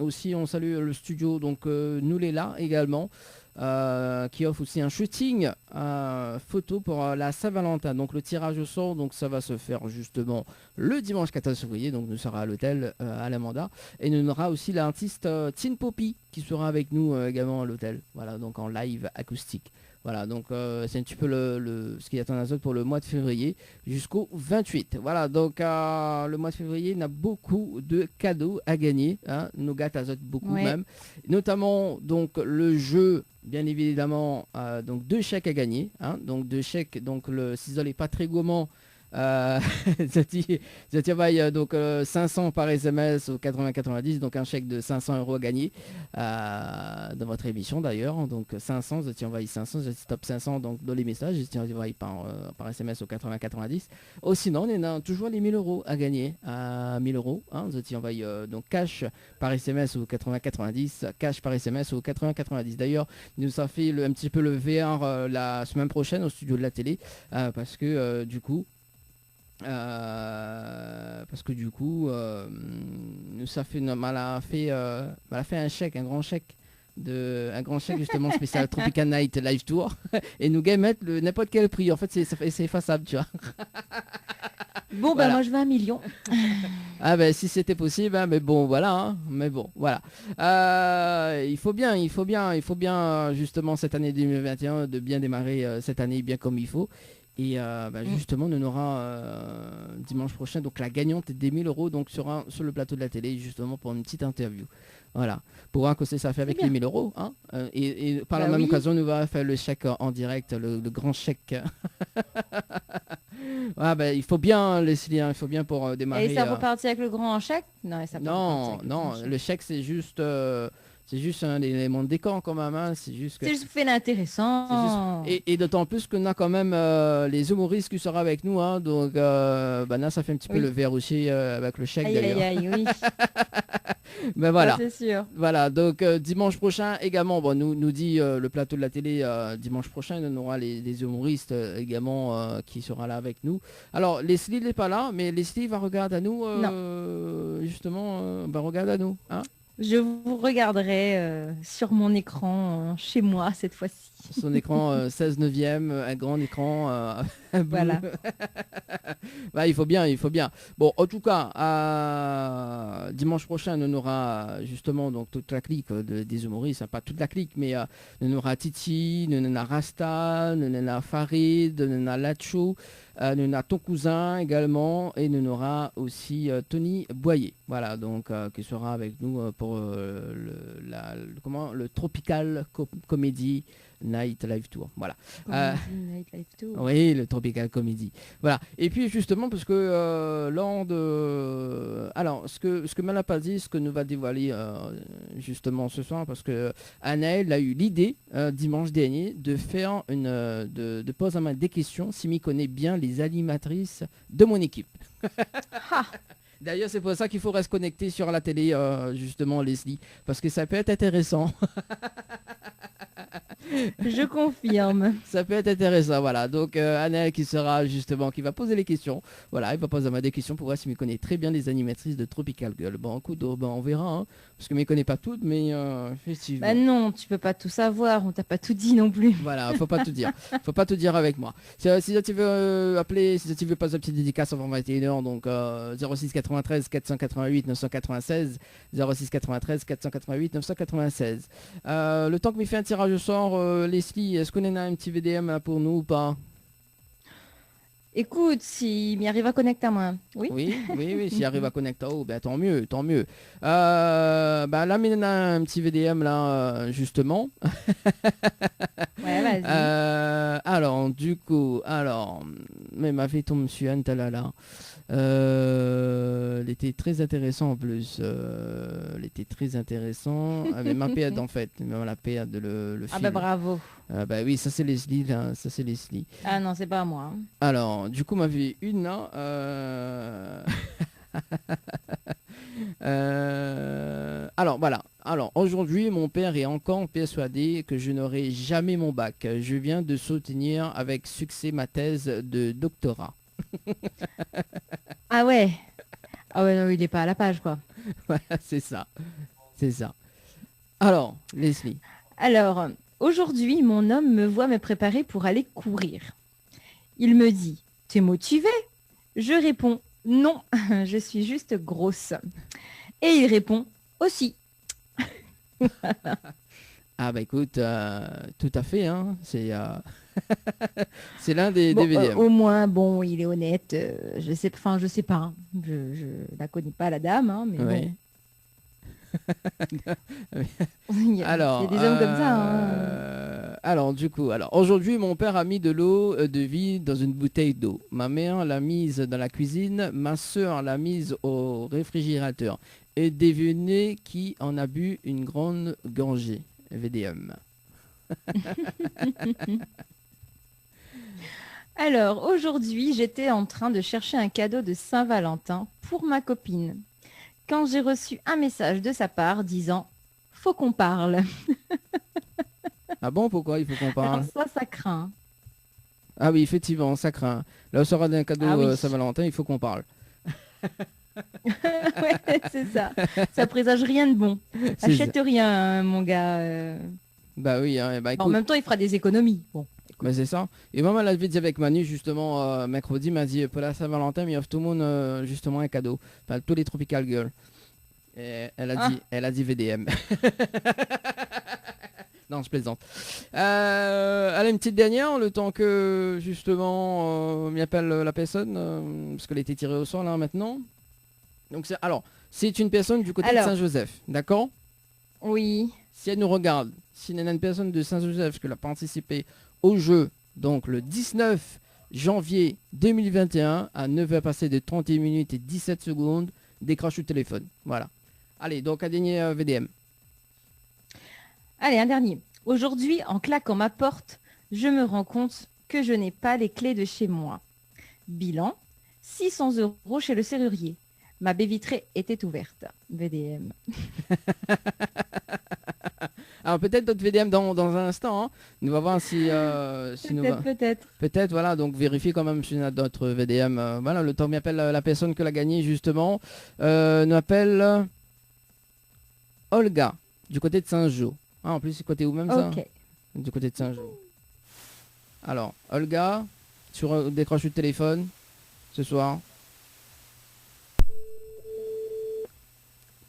aussi on salue le studio donc nous les là également. Qui offre aussi un shooting photo pour la Saint-Valentin. Donc le tirage au sort, donc ça va se faire justement le dimanche 14 février. Donc nous sera à l'hôtel à l'Amanda. Et nous aura aussi l'artiste Tin Poppy qui sera avec nous également à l'hôtel. Voilà, donc en live acoustique. Voilà, donc c'est un petit peu ce qui attend Azote pour le mois de février jusqu'au 28. Voilà, donc le mois de février, on a beaucoup de cadeaux à gagner. Hein, nous gâte Azote beaucoup même. Notamment donc le jeu, bien évidemment, donc 2 chèques à gagner. Hein, donc 2 chèques, donc le ciseau n'est pas très gourmand. Je travaille donc 500 par SMS au 80-90, donc un chèque de 500 € à gagner dans votre émission d'ailleurs. Donc 500, je tiens envoyé 500, je top 500 donc dans les messages, je tiens envoyé par SMS au 80-90. Ou sinon, on a toujours les 1000 € à gagner à 1000 €. Hein, je tiens envoyé donc cash par SMS au 80-90, cash par SMS au 80-90. D'ailleurs, nous a fait un petit peu le VR la semaine prochaine au studio de la télé parce que du coup, nous ça fait elle a fait un chèque, un grand chèque justement spécial Tropical Night Live Tour et nous gagne mettre n'importe quel prix. En fait c'est effaçable, tu vois. Bon voilà. Moi je veux 1 million. Ah ben si c'était possible, hein, mais bon voilà, hein, mais bon voilà. Il faut bien justement cette année 2021 de bien démarrer cette année bien comme il faut. Et justement, on aura dimanche prochain donc la gagnante des 1000 euros donc sur le plateau de la télé justement pour une petite interview. Voilà, pour voir ce que ça fait avec les 1000 euros. Hein. Et par la même occasion, nous va faire le chèque en direct, le grand chèque. Il faut bien, Leslie, hein, il faut bien pour démarrer. Et ça repartit avec le grand chèque? Non, le chèque c'est juste... c'est juste un élément de décor quand même. Hein. C'est juste fait l'intéressant. Et d'autant plus qu'on a quand même les humoristes qui seront avec nous. Hein. Donc là, ça fait un petit peu le verre aussi avec le chèque d'ailleurs. Aïe, oui. Mais voilà. Ça, c'est sûr. Voilà, donc dimanche prochain également, nous dit le plateau de la télé, dimanche prochain, on aura les humoristes également qui sera là avec nous. Alors, Leslie n'est pas là, mais Leslie va regarder à nous, justement, va regarder à nous. Hein. Je vous regarderai sur mon écran chez moi cette fois-ci. Son écran 16 neuvième, un grand écran. Voilà. Il faut bien. Bon, en tout cas, dimanche prochain, on aura justement donc toute la clique des humoristes, hein, pas toute la clique, mais on aura Titi, on aura Rasta, on aura Farid, on aura Lacho, on aura ton cousin également, et on aura aussi Tony Boyer. Voilà, donc qui sera avec nous pour le Tropical Comedy Night Live Tour, voilà. Night Live Tour. Oui, le Tropical Comedy. Voilà. Et puis justement parce que alors ce que Mel n'a pas dit, ce que nous va dévoiler justement ce soir, parce que Anaël a eu l'idée dimanche dernier de faire de poser à main des questions si m'y connaît bien les animatrices de mon équipe. D'ailleurs, c'est pour ça qu'il faut rester connecté sur la télé, justement, Leslie, parce que ça peut être intéressant. Je confirme. Ça peut être intéressant, voilà. Donc, Anaël qui va poser les questions. Voilà, il va poser des questions pour voir s'il me connaît très bien les animatrices de Tropical Girl. Bon, écoute, on verra, hein, parce que je ne me connais pas toutes, mais effectivement. Bah non, tu peux pas tout savoir, on t'a pas tout dit non plus. Voilà, faut pas tout dire. Faut pas tout dire avec moi. Si tu veux appeler, si tu veux passer une petite dédicace avant 21h, donc 06 93 488 996, 06 93 488 996. Le temps que m'y fait un tirage au sort, Leslie, est-ce qu'on en a un petit VDM là, pour nous ou pas? Écoute, s'il m'y arrive à connecter à moi. Oui, s'il arrive à connecter, tant mieux. Là, mais on a un petit VDM là, justement. Ouais, vas-y. Alors, du coup, mais ma vie tombe sur un talala. Il était très intéressant en plus. Il était très intéressant. Mais ma période en fait, la période le film. Ah bah bravo. Oui, ça c'est Leslie là, ça c'est Leslie. Ah non, c'est pas moi. Alors, du coup, ma vie une là. Alors voilà. Alors aujourd'hui, mon père est encore persuadé que je n'aurai jamais mon bac. Je viens de soutenir avec succès ma thèse de doctorat. Ah ouais, non, il est pas à la page quoi. Voilà, c'est ça. Alors, Leslie. Alors, aujourd'hui, mon homme me voit me préparer pour aller courir. Il me dit, t'es motivée? Je réponds, non, je suis juste grosse. Et il répond, aussi. Ah bah écoute, tout à fait, hein. C'est c'est l'un des VDM. Au moins, bon, il est honnête. Je sais pas. Hein. Je la connais pas la dame, hein, mais ouais. bon. Alors, il y a des hommes comme ça. Hein. Alors, du coup, aujourd'hui, mon père a mis de l'eau de vie dans une bouteille d'eau. Ma mère l'a mise dans la cuisine. Ma soeur l'a mise au réfrigérateur. Et devinez qui en a bu une grande gorgée. VDM. Alors, aujourd'hui, j'étais en train de chercher un cadeau de Saint-Valentin pour ma copine. Quand j'ai reçu un message de sa part disant « Faut qu'on parle ». Ah bon, pourquoi il faut qu'on parle? Alors ça craint. Ah oui, effectivement, ça craint. Là, on sera d'un cadeau Saint-Valentin, il faut qu'on parle. Ouais, c'est ça. Ça présage rien de bon. Achète rien, mon gars. Bah oui, hein, bah, écoute. En même temps, il fera des économies. Bon. Bah c'est ça. Et maman l'avait dit avec Manu justement mercredi, m'a dit pour la Saint-Valentin, mais il offre tout le monde justement un cadeau. Enfin, tous les Tropical Girls. Et elle a dit VDM. Non, je plaisante. Allez, une petite dernière, le temps que justement m'y appelle la personne, parce qu'elle a été tirée au sort là maintenant. Donc c'est une personne du côté de Saint-Joseph, d'accord? Oui. Si elle nous regarde, si il y a une personne de Saint-Joseph qui a participé au jeu, donc le 19 janvier 2021 à 9h passées de 31 minutes et 17 secondes, décroche le téléphone. Voilà. Allez, donc un dernier VDM. Allez, un dernier. Aujourd'hui, en claquant ma porte, je me rends compte que je n'ai pas les clés de chez moi. Bilan, 600 € chez le serrurier. Ma baie vitrée était ouverte. VDM. Alors peut-être d'autres VDM dans un instant. Hein. Nous allons voir si Peut-être. Peut-être, voilà, donc vérifiez quand même s'il y a d'autres VDM. Voilà, le temps m'appelle la personne que l'a gagné justement. Nous appelle Olga, du côté de Saint-Jean. Ah, en plus, c'est côté où même ça? Ok. Du côté de Saint-Jean. Alors, Olga, décroche le téléphone ce soir.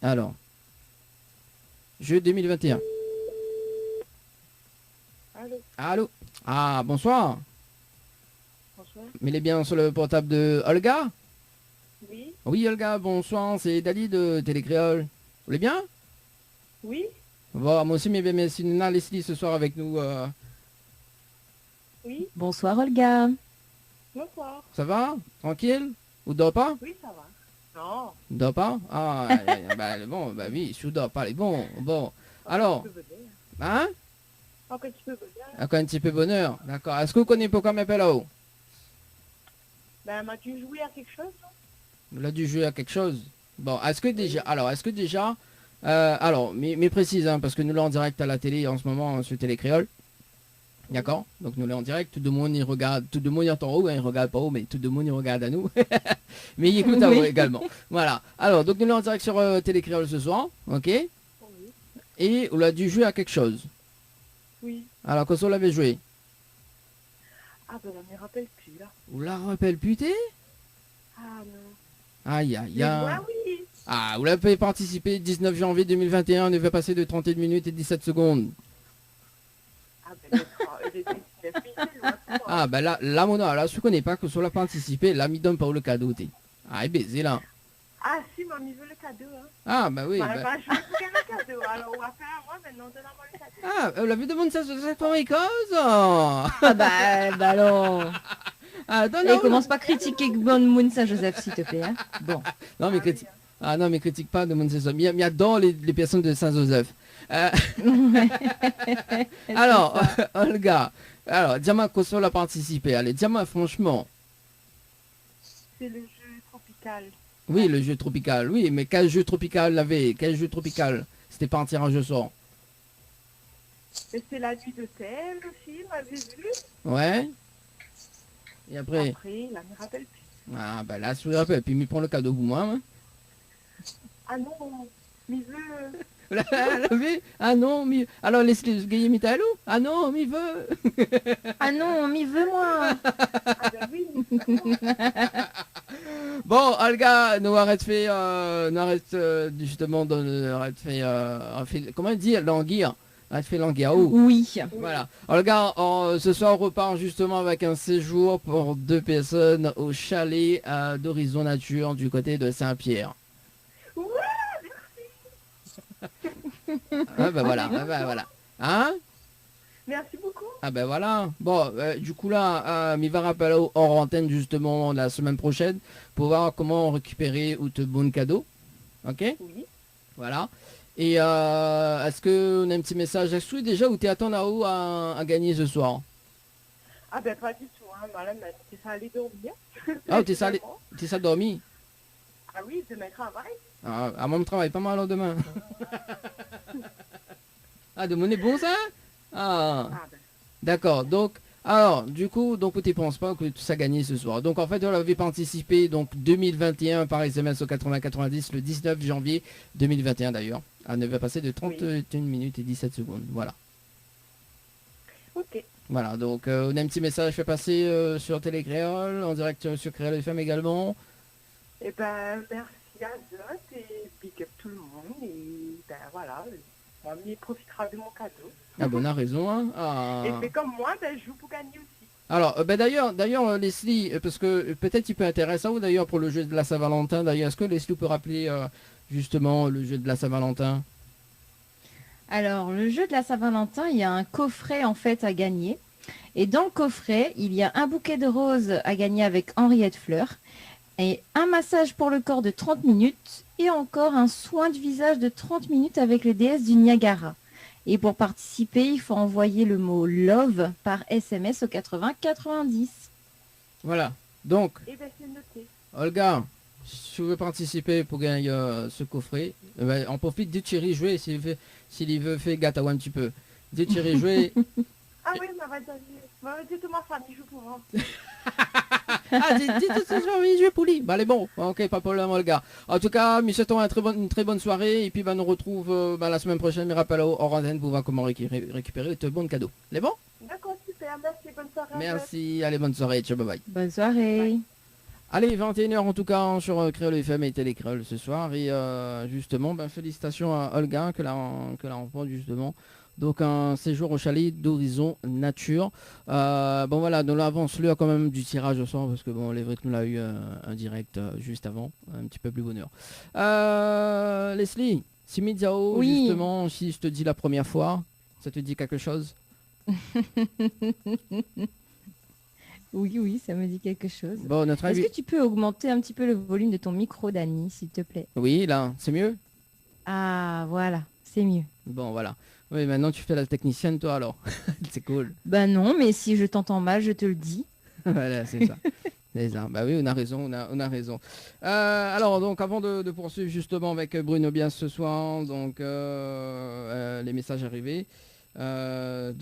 Alors, jeu 2021. Allô. Allô. Ah, bonsoir. Bonsoir. Mais il est bien sur le portable de Olga? Oui. Oui, Olga, bonsoir, c'est Dali de Télécréole. Vous allez bien? Oui. Bon, moi aussi, mais merci Nina Leslie ce soir avec nous. Oui. Bonsoir Olga. Bonsoir. Ça va? Tranquille? Vous dort pas? Oui, ça va. Non. Dort pas? Ah, bon, bah oui, je dors pas. Bon. Alors, hein? Encore un petit peu bonheur. Encore un petit peu bonheur. D'accord. Est-ce que vous connaissez pourquoi m'appelle là-haut? Ben, m'as-tu joué à quelque chose? Vous l'avez dû jouer à quelque chose. Bon, est-ce que déjà, mais précise, hein, parce que nous l'avons en direct à la télé en ce moment sur Télécréole. D'accord? Donc nous l'avons en direct, tout le monde y regarde, tout le monde y entend haut, hein, il regarde pas haut, mais tout le monde y regarde à nous. Mais il écoute à vous également. Voilà. Alors, donc nous l'avons en direct sur Télécréole ce soir, ok? Oui. Et on a dû jouer à quelque chose. Oui. Alors, quand on l'avait joué? Ah ben, je me rappelle plus, là. Vous la rappelle plus, t'es? Ah non. Aïe. Moi, oui. Ah, vous l'avez participé 19 janvier 2021, on devait passer de 31 minutes et 17 secondes. Ah ben, j'ai Ah, ben là, mon là, je connais pas que sur la participé, là, me donne pas le cadeau, t'es. Ah, et baiser là. Ah si, mamie veut le cadeau, hein. Ah, bah oui. Je veux le cadeau. Alors, on va faire à moi, maintenant, donne-moi le cadeau. Ah, vous l'avez demandé ça sur cette cause? Ah bah alors. Attends, Et commence pas à critiquer Bonne Moon Saint-Joseph, s'il te plaît. Hein. Bon. Non, mais critique. Ah non, mais critique pas de mon saison. Mais adore les personnes de Saint-Joseph. Alors, Olga, alors, dis-moi qu'on soit la participé. Allez, dis-moi franchement. C'est le jeu tropical. Oui, le jeu tropical. Oui, mais quel jeu tropical l'avait? Quel jeu tropical? C'était pas un tirage au sort. Et c'est la nuit d'hôtel aussi, m'avez vu. Ouais. Et après? Après, là, je me rappelle plus. Ah, bah là, je me rappelle. Puis, il prend le cadeau pour moi. Hein. Ah non, mais veut. Ah non, mais... Alors, laisse-les gagner Mitalo. Ah non, mais veut. Ah non, m'y veut moi. Ah ben oui. Bon, Olga, nous arrête fait, justement, comment dire, languir. Arrête fait languir. Oh. Oui. Voilà. Olga, ce soir, on repart justement avec un séjour pour 2 personnes au chalet d'Horizon Nature du côté de Saint-Pierre. Ouais, Ah bah voilà, voilà. Hein? merci beaucoup. Ah ben voilà. Bon, du coup là, il va rappeler hors antenne justement la semaine prochaine pour voir comment récupérer ou te bon cadeau. Ok? Oui. Voilà. Et est-ce qu'on a un petit message à souhaiter déjà ou t'es attends là-haut à gagner ce soir? Ah ben pas du tout, hein. Madame, t'es ça aller dormir. Ah, t'es ça dormi? Ah oui, demain travail. Ah, à mon travail pas mal alors demain. Ah, de mon est bon ça? Ah. Ah ben. D'accord, donc, alors, du coup, donc tu ne penses pas que tout ça gagné ce soir. Donc, en fait, on avait participé, donc, 2021 par SMS au 80-90, le 19 janvier 2021 d'ailleurs. On avait passé de 31 minutes et 17 secondes, voilà. Ok. Voilà, donc, on a un petit message fait passer sur Télécréole, en direct sur Créole FM également. Eh ben, merci à Zot et big up tout le monde. Et ben voilà, Bon, mais il profitera de mon cadeau. Ah bon, on a raison. Hein. Ah. Et c'est comme moi, ben, je joue pour gagner aussi. Alors, d'ailleurs, Leslie, parce que peut-être il peut intéresser vous d'ailleurs pour le jeu de la Saint-Valentin. D'ailleurs, est-ce que Leslie peut rappeler justement le jeu de la Saint-Valentin? Alors, le jeu de la Saint-Valentin, il y a un coffret en fait à gagner. Et dans le coffret, il y a un bouquet de roses à gagner avec Henriette Fleur et un massage pour le corps de 30 minutes et encore un soin de visage de 30 minutes avec les déesses du Niagara. Et pour participer, il faut envoyer le mot love par SMS au 80 90. Voilà. Donc, Et ben, c'est noté. Olga, si tu veux participer pour gagner ce coffret, on profite de Thierry jouer s'il veut faire gâteau un petit peu. De Thierry jouer. Ah oui, ma dit tout ma famille joue pour moi. Ah, dis tout ça, j'ai jeu pour lui. Bah, allez, bon, ok, pas de problème, Olga. En tout cas, nous souhaitons une très bonne soirée. Et puis, nous retrouve la semaine prochaine. Mais rappelle au antenne pour voir comment récupérer tes bons cadeaux. Les bon? D'accord, super, merci, bonne soirée. Merci, allez, bonne soirée. Ciao, bye bye. Bonne soirée. Allez, 21h en tout cas sur Créole FM et Télé Créole ce soir. Et justement, félicitations à Olga que la remporte justement. Donc un séjour au chalet d'Horizon Nature. Bon voilà, nous avance-le quand même du tirage au sort parce que bon, les vrais que nous l'a eu un direct juste avant, un petit peu plus bonheur. Leslie, Simi Diao, oui. Justement, si je te dis la première fois, ça te dit quelque chose? Oui, ça me dit quelque chose. Bon, notre Est-ce avis... que tu peux augmenter un petit peu le volume de ton micro, Dani, s'il te plaît? Oui, là, c'est mieux? Ah, voilà, c'est mieux. Bon, voilà. Oui, maintenant tu fais la technicienne, toi, alors. C'est cool. Bah non, mais si je t'entends mal, je te le dis. Voilà, c'est ça. C'est ça. Bah oui, on a raison, on a raison. Alors, donc, avant de poursuivre justement avec Bruno Bias ce soir, donc, les messages arrivés. Moi,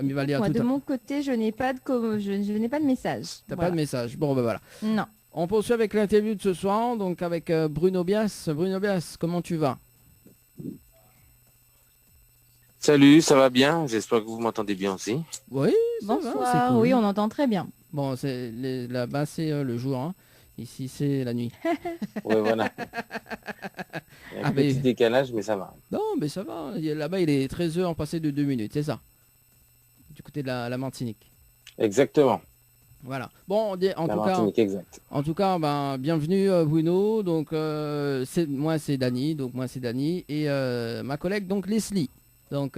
de mon côté, je n'ai pas de message. T'as Voilà. pas de message. Bon, voilà. Non. On poursuit avec l'interview de ce soir, donc avec Bruno Bias. Bruno Bias, comment tu vas? Salut, ça va bien? J'espère que vous m'entendez bien aussi. Oui, ça Bonsoir. va, c'est cool. Oui, on entend très bien. Bon, là-bas, c'est le jour. Hein. Ici, c'est la nuit. Ouais, voilà. Il y a un petit décalage, mais ça va. Non, mais ça va. Là-bas, il est 13h passé de 2 minutes, c'est ça? Du côté de la Martinique. Exactement. Voilà. Bon, exact. En tout cas, bienvenue Bruno. Donc moi c'est Dani, et ma collègue donc Leslie. Donc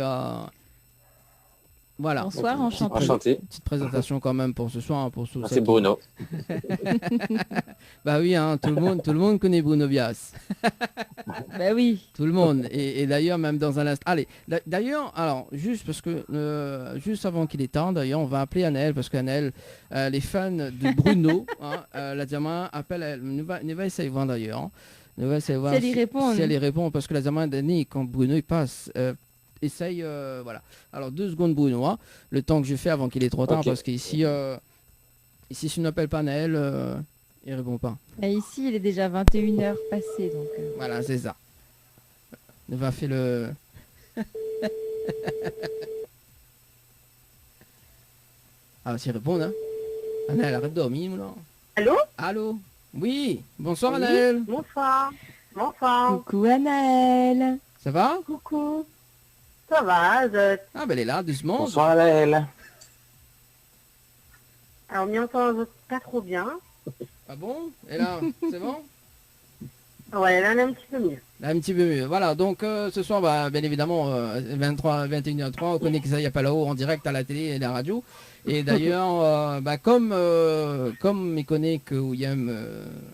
voilà. Bonsoir, donc, enchanté. Petite présentation quand même pour ce soir, c'est Bruno. Bah oui, hein, tout le monde connaît Bruno Bias. Bah oui. Tout le monde. Et d'ailleurs, même dans un instant. Allez, d'ailleurs, alors, juste parce que, juste avant qu'il est temps, d'ailleurs, on va appeler Anaël, parce qu'Anaël, les fans de Bruno, la diamant appelle, elle ne va essayer de voir d'ailleurs. Hein. Ne va essayer de voir si elle y répond. Si elle y répond, parce que la diamant d'année, quand Bruno il passe, essaye, voilà. Alors, 2 secondes Bruno, hein, le temps que je fais avant qu'il est trop tard, parce qu'ici, si tu n'appelles pas Anaël, il répond pas. Et ici, il est déjà 21h passé, donc... Voilà, c'est ça. On va faire le... Ah, s'il répond, hein. Anaël, arrête de dormir, non? Allô? Allô? Oui, bonsoir Oui, Anaël. Bonsoir. Bonsoir. Coucou Anaël. Ça va? Coucou. Ça va, Ah, ben elle est là, doucement. Bonsoir Anaël. Alors, on m'y entend pas trop bien. Ah bon? Et là, c'est bon? Ouais, là, on est un petit peu mieux. Là, un petit peu mieux. Voilà, donc ce soir, bien évidemment, 21h03, on connaît que ça y a pas là-haut en direct à la télé et à la radio. Et d'ailleurs, comme il connaît que William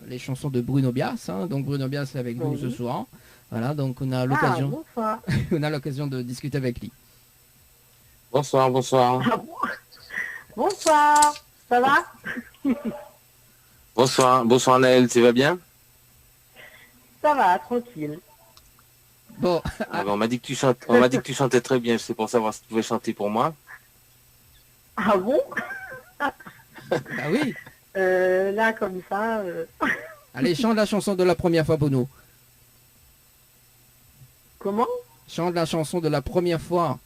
les chansons de Bruno Bias, hein, donc Bruno Bias est avec nous ce soir. Voilà, donc on a l'occasion bonsoir. on a l'occasion de discuter avec lui. Bonsoir. Bonsoir. Ça va? Bonsoir Anaël, tu vas bien? Ça va, tranquille. Bon. On m'a dit que tu chantais très bien, c'est pour savoir si tu pouvais chanter pour moi. Ah bon? Ah oui. Là, comme ça... Allez, chante la chanson de la première fois pour nous. Comment? Chante la chanson de la première fois.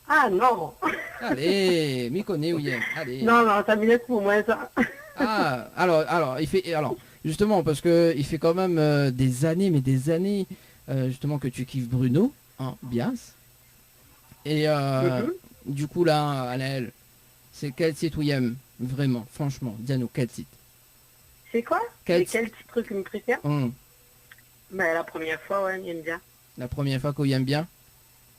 Ah non. Allez, m'y connais, William. Allez. Non, ça m'y laisse pour moi, ça. Ah, alors, il justement, parce que il fait quand même des années, mais des années, justement, que tu kiffes Bruno, hein, Bias. Et du coup, là, Anaël, c'est quel site où il aime vraiment, franchement, dis-nous, quel site? C'est quoi? Quel Quel titre que me préfère? Bah, la première fois, ouais, il aime bien. La première fois qu'il aime bien?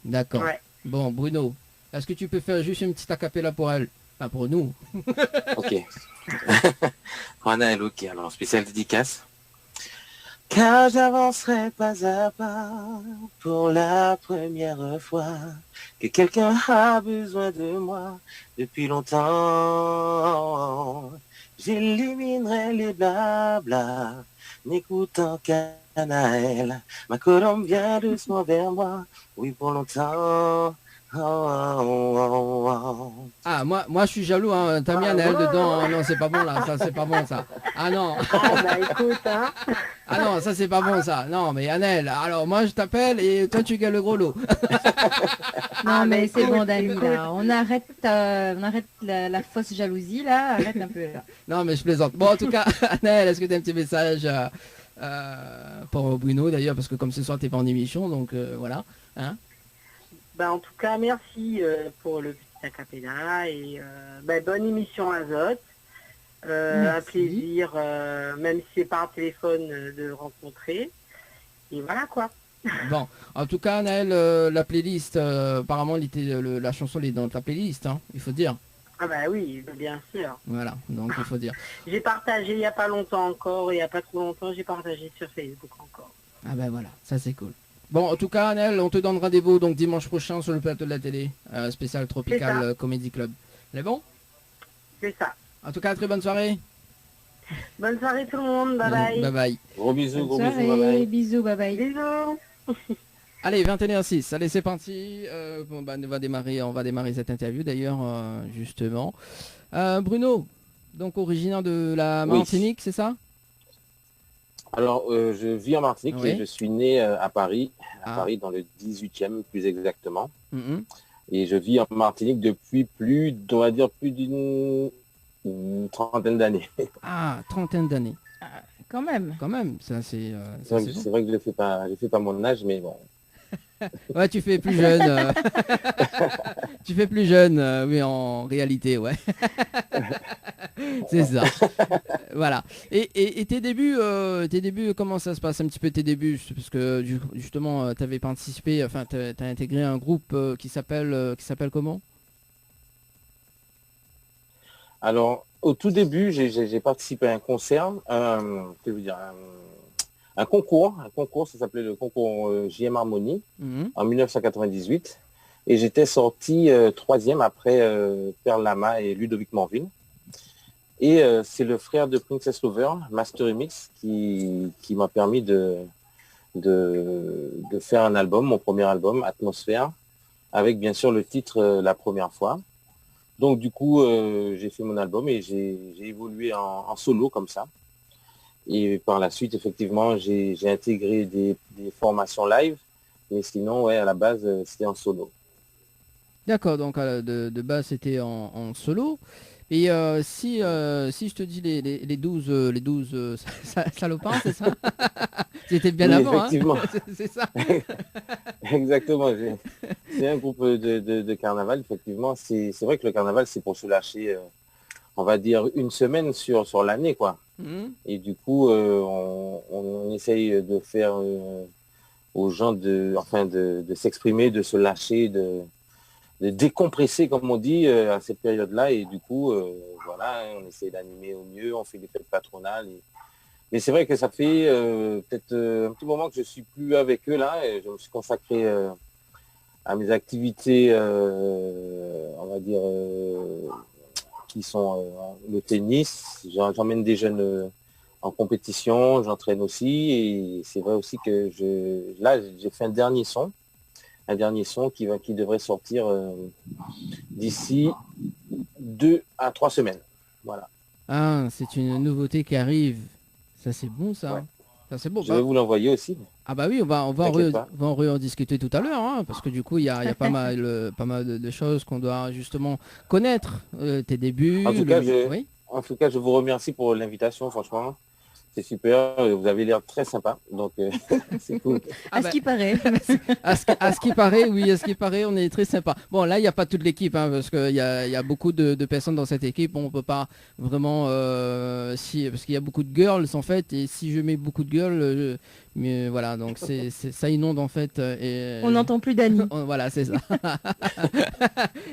D'accord. Ouais. Bon, Bruno, est-ce que tu peux faire juste une petite acapella pour elle? Enfin, pour nous. Ok. Anaël, ok, alors spécial dédicace. Car j'avancerai pas à pas pour la première fois que quelqu'un a besoin de moi depuis longtemps. J'éliminerai les blabla, n'écoutant qu'Anaël. Ma colombe vient doucement vers moi, oui pour longtemps. Ah, moi je suis jaloux, hein. T'as mis Anaël dedans. Ah, non, c'est pas bon là, ça c'est pas bon ça. Ah non. Ah bah écoute, hein. Ah non, ça c'est pas bon ça. Non, mais Anaël, alors moi je t'appelle et toi tu gagnes le gros lot. Non, mais c'est bon, Dani, là. On arrête la fausse jalousie, là. Arrête un peu, là. Non, mais je plaisante. Bon, en tout cas, Anaël, est-ce que tu as un petit message pour Bruno d'ailleurs, parce que comme ce soir t'es pas en émission, donc voilà. Hein. Bah, en tout cas, merci pour le petit acapella et bah, bonne émission Azote. Un plaisir, même si c'est par téléphone, de rencontrer. Et voilà quoi. Bon, en tout cas, Anaël, la playlist, apparemment, la chanson elle est dans ta playlist, hein, il faut dire. Ah bah oui, bien sûr. Voilà, donc il faut dire. J'ai partagé il n'y a pas longtemps encore, il n'y a pas trop longtemps, j'ai partagé sur Facebook encore. Ah ben voilà, ça c'est cool. Bon, en tout cas, Anaël, on te donne rendez-vous donc dimanche prochain sur le plateau de la télé, spécial Tropical Comedy Club. C'est bon? C'est ça. En tout cas, très bonne soirée. Bonne soirée tout le monde, bye bye. Bye bye. Gros bisous, Bonne soirée, bye bye. bisous, bye bye. Bisous. Allez, 21h06, allez c'est parti. Bon, bah, on va démarrer cette interview d'ailleurs, justement. Bruno, donc originaire de la Martinique, c'est ça? Alors, je vis en Martinique Oui. et je suis né à Paris, Paris dans le 18e plus exactement. Et je vis en Martinique depuis on va dire plus d'une trentaine d'années. Ah, trentaine d'années. Quand même. Quand même, ça c'est... C'est vrai que je ne fais pas mon âge, mais bon. Ouais, tu fais plus jeune. Tu fais plus jeune, oui, en réalité, ouais. C'est ça. Voilà. Et tes débuts, comment ça se passe un petit peu tes débuts? Parce que justement, tu avais participé, enfin, tu as intégré un groupe qui s'appelle comment? Alors, au tout début, j'ai participé à un concert, que je veux dire, un concours, ça s'appelait le concours JM Harmonie en 1998. Et j'étais sorti troisième après Perle Lama et Ludovic Morville. Et c'est le frère de Princess Lover, Master Remix, qui m'a permis de faire un album, mon premier album, Atmosphère, avec bien sûr le titre La Première Fois. Donc du coup, j'ai fait mon album et j'ai évolué en solo comme ça. Et par la suite, effectivement, j'ai intégré des formations live, mais sinon, ouais, à la base, c'était en solo. D'accord, donc de base, c'était en solo. Et si je te dis les 12 salopins, c'est ça? C'était bien Oui, avant, effectivement. hein. C'est ça. Exactement. C'est un groupe de carnaval, effectivement. C'est vrai que le carnaval, c'est pour se lâcher, on va dire, une semaine sur l'année, quoi. Et du coup, on essaye de faire aux gens de s'exprimer, de se lâcher, de décompresser, comme on dit, à cette période-là. Et du coup, voilà, on essaie d'animer au mieux, on fait des fêtes patronales. Mais c'est vrai que ça fait peut-être un petit moment que je suis plus avec eux là. Et je me suis consacré à mes activités, on va dire, qui sont le tennis. J'emmène des jeunes en compétition, j'entraîne aussi. Et c'est vrai aussi que j'ai fait un dernier son qui devrait sortir d'ici 2 à 3 semaines. Voilà. Ah, c'est une nouveauté qui arrive. Ça c'est bon ça. Ouais. Ça c'est bon. Je vais vous l'envoyer aussi. Ah bah oui, on va T'inquiète pas. en discuter tout à l'heure, hein, parce que du coup il y a pas mal de choses qu'on doit justement connaître, tes débuts. En tout cas, oui. je vous remercie pour l'invitation, franchement. C'est super, vous avez l'air très sympa, donc c'est cool. À ce qui paraît. À ce qui paraît, oui, à ce qui paraît, on est très sympa. Bon, là, il n'y a pas toute l'équipe, hein, parce qu'il y a beaucoup de personnes dans cette équipe. On peut pas vraiment, parce qu'il y a beaucoup de girls en fait, et si je mets beaucoup de girls, mais voilà, donc ça inonde en fait. On n'entend plus Dani. Voilà, c'est ça.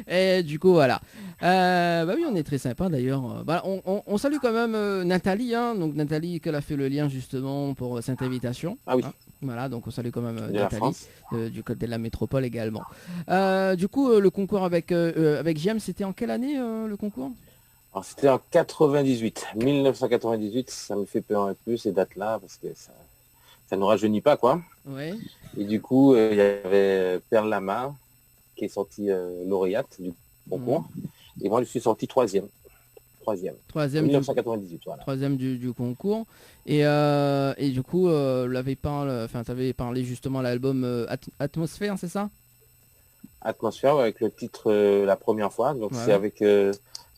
Et du coup, voilà. Bah oui, on est très sympa d'ailleurs. Bah, on salue quand même Nathalie, hein, donc Nathalie qu'elle a fait le lien justement pour cette invitation. Ah oui. Hein. Voilà, donc on salue quand même De la Nathalie France. du côté de la métropole également. Du coup, le concours avec JM, c'était en quelle année le concours? Alors c'était en 98, 1998, ça me fait peur un peu ces dates-là, parce que ça ne rajeunit pas, quoi. Ouais. Et du coup, il y avait Perle Lama, qui est sortie lauréate du concours, et moi je suis sorti troisième. Troisième 1998, voilà. Troisième du concours. Et du coup, t'avais parlé justement à l'album Atmosphère, c'est ça? Atmosphère, avec le titre La Première Fois. Donc Ouais. c'est avec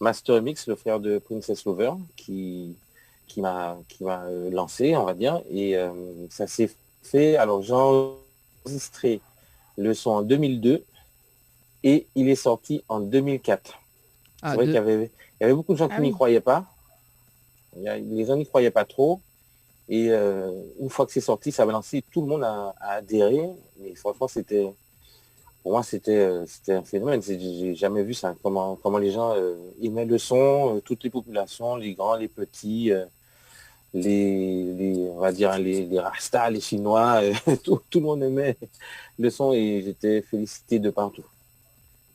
Master Mix, le frère de Princess Lover, qui m'a lancé, on va dire. Et ça s'est fait. Alors j'ai enregistré le son en 2002 et il est sorti en 2004. Ah, C'est vrai qu'il y avait beaucoup de gens qui n'y croyaient pas. Les gens n'y croyaient pas trop. Et une fois que c'est sorti, ça avait lancé, tout le monde a adhéré. Mais franchement, pour moi, c'était un phénomène. J'ai jamais vu ça. Comment les gens aimaient le son, toutes les populations, les grands, les petits, on va dire les Rastas, les Chinois, tout le monde aimait le son et j'étais félicité de partout.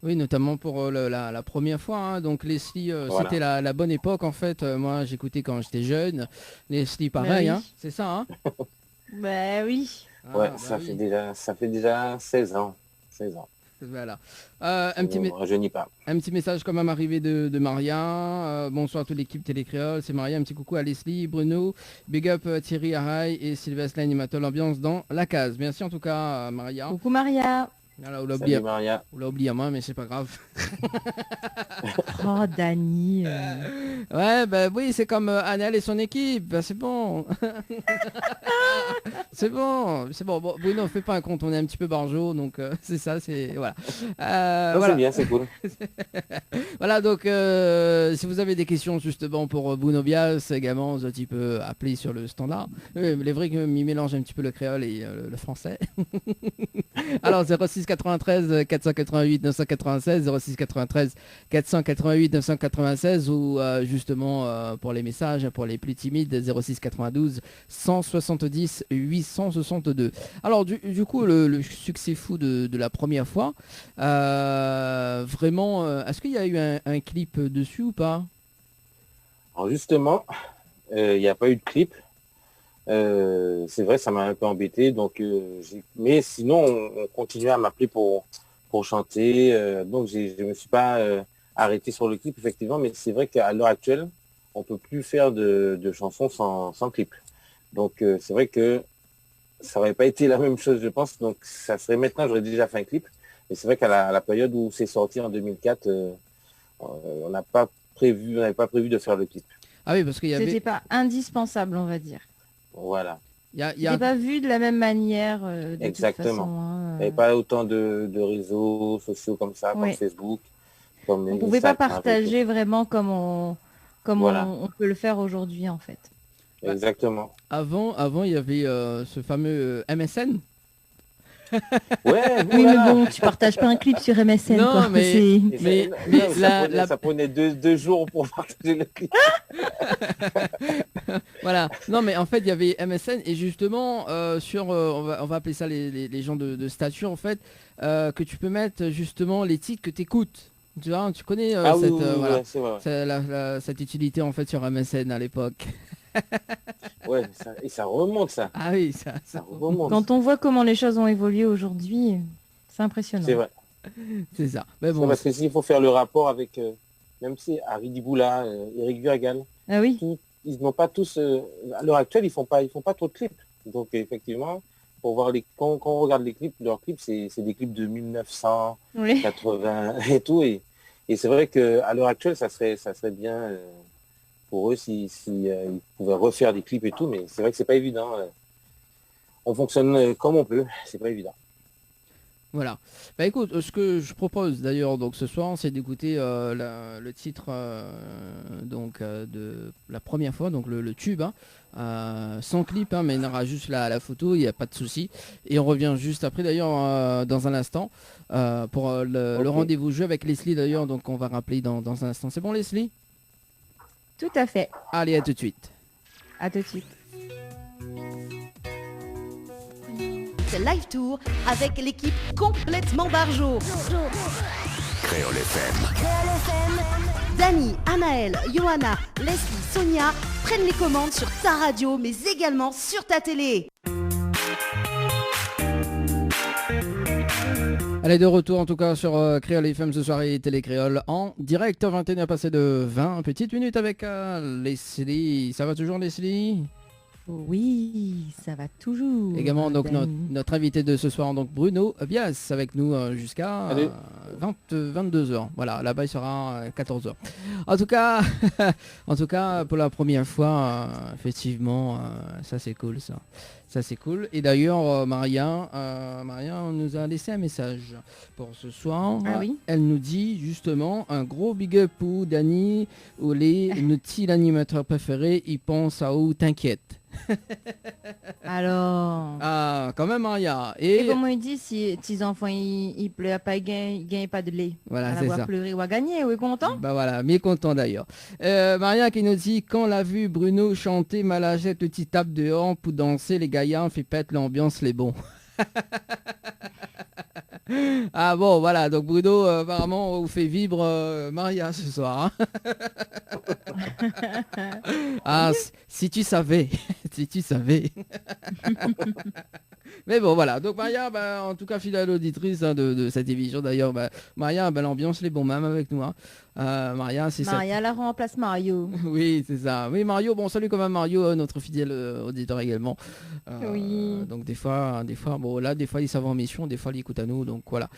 Oui, notamment pour la première fois. Hein. Donc Leslie, Voilà. c'était la bonne époque en fait. Moi, j'écoutais quand j'étais jeune. Leslie, pareil, oui. hein. C'est ça. Hein. Bah oui. Ouais, Ah, ça bah fait déjà 16 ans. 16 ans. Voilà. Ça ne rajeunit pas. Un petit message quand même arrivé de Maria. Bonsoir à toute l'équipe Télécréole. C'est Maria. Un petit coucou à Leslie, Bruno. Big up Thierry Haraï et Sylvestre l'animateur l'ambiance dans la case. Merci en tout cas Maria. Coucou Maria. Voilà, Salut Maria. on l'a oublié à moi, mais c'est pas grave. Oh Dani. Ouais, bah oui, c'est comme Annelle et son équipe. Bah, c'est bon. c'est bon. Bon, Bruno, fais pas un compte. On est un petit peu barjot, donc c'est ça. C'est voilà. Non, Voilà. c'est bien, c'est cool. Voilà, donc si vous avez des questions justement pour Bruno Bias également, tu peux appeler sur le standard. Les vrais que m'y mélange un petit peu le créole et le français. Alors 06 93 488 996, 06 93 488 996 ou justement pour les messages, pour les plus timides, 06 92 170 862. Alors du coup le succès fou de la première fois, vraiment, est-ce qu'il y a eu un clip dessus ou pas? Alors justement, il n'y a pas eu de clip. C'est vrai, ça m'a un peu embêté. Donc, mais sinon, on continuait à m'appeler pour chanter. Donc, je me suis pas arrêté sur le clip, effectivement. Mais c'est vrai qu'à l'heure actuelle, on peut plus faire de chansons sans clip. Donc, c'est vrai que ça n'aurait pas été la même chose, je pense. Donc, ça serait maintenant, j'aurais déjà fait un clip. Mais c'est vrai qu'à la période où c'est sorti en 2004, on n'avait pas prévu de faire le clip. Ah oui, parce qu'il y avait... C'était pas indispensable, on va dire. Voilà. C'était pas vu de la même manière. De Exactement. toute façon, hein. Il n'y avait pas autant de réseaux sociaux comme ça, Ouais. comme Facebook. Comme On ne pouvait pas Instagram et partager vraiment comme Voilà. on peut le faire aujourd'hui, en fait. tout. Exactement. Avant, il y avait ce fameux MSN. Ouais, Oui, mais bon, tu partages pas un clip sur MSN, Non, quoi. mais- C'est- Et mais ça prenait deux jours pour partager le clip. Voilà. Non, mais en fait, il y avait MSN et justement sur, on va appeler ça les gens de stature en fait, que tu peux mettre justement les titres que tu écoutes. Tu vois, tu connais Ah oui, cette, oui, oui, voilà, ouais, c'est vrai. cette utilité en fait sur MSN à l'époque. Ouais, et ça remonte ça. Ah oui, ça. Ça remonte. Quand on voit comment les choses ont évolué aujourd'hui, c'est impressionnant. C'est vrai. C'est ça. Mais C'est bon, parce que s'il faut faire le rapport avec, même si Harry Diboula, Eric Virgal, Ah oui. ils n'ont pas tous, à l'heure actuelle, ils font pas trop de clips. Donc effectivement, pour voir quand on regarde les clips, leurs clips, c'est des clips de 1980 Oui. et tout. Et c'est vrai qu'à l'heure actuelle, ça serait bien pour eux si ils pouvaient refaire des clips et tout, mais c'est vrai que c'est pas évident. On fonctionne comme on peut, c'est pas évident. Voilà. Bah écoute, ce que je propose d'ailleurs donc ce soir, c'est d'écouter le titre de la première fois, donc le tube, hein, sans clip, hein, mais il y aura juste la photo, il n'y a pas de souci. Et on revient juste après d'ailleurs dans un instant pour le rendez-vous jeu avec Leslie d'ailleurs, donc on va rappeler dans un instant. C'est bon Leslie? Tout à fait. Allez, à tout de suite. À tout de suite. C'est Live Tour avec l'équipe complètement Barjo. Créole FM. Dani, Anaël, Johanna, Leslie, Sonia prennent les commandes sur ta radio mais également sur ta télé. Allez, de retour en tout cas sur Créole FM ce soir et Télé Créole en direct, 21h passé de 20 petites minutes avec Leslie. Ça va toujours Leslie? Oui, ça va toujours. Également donc notre invité de ce soir, donc Bruno Bias avec nous jusqu'à 22h. Voilà, là-bas il sera 14h. En tout cas, pour la première fois, effectivement, ça c'est cool ça. Ça c'est cool. Et d'ailleurs, Maria nous a laissé un message pour ce soir. Ah oui. Elle nous dit justement un gros big up pour Dani, ou l'animateur préféré, il pense à où, t'inquiète. Alors. Ah, quand même Maria. Et comme on dit, si tes enfants ils pleurent pas, ils gagnent pas de lait. Voilà, c'est avoir ça. pleuré ou à gagner, oui, content. Bah voilà, mais content d'ailleurs. Maria qui nous dit quand l'a vu Bruno chanter Malagette, le petit tape dehors pour danser, les gaillards fait pète l'ambiance, les bons. Ah bon, voilà, donc Bruno apparemment vous fait vibrer Maria ce soir. Ah, si tu savais, si tu savais. Mais bon, voilà, donc Maria, en tout cas fidèle auditrice de cette émission d'ailleurs, Maria, l'ambiance, les bons même avec nous. Maria, c'est ça. Maria la remplace Mario. Oui, c'est ça. Oui, Mario, bon, salut quand même Mario, notre fidèle auditeur également. Oui. Donc des fois, bon là, des fois il s'en va en mission, des fois il écoute à nous, donc voilà.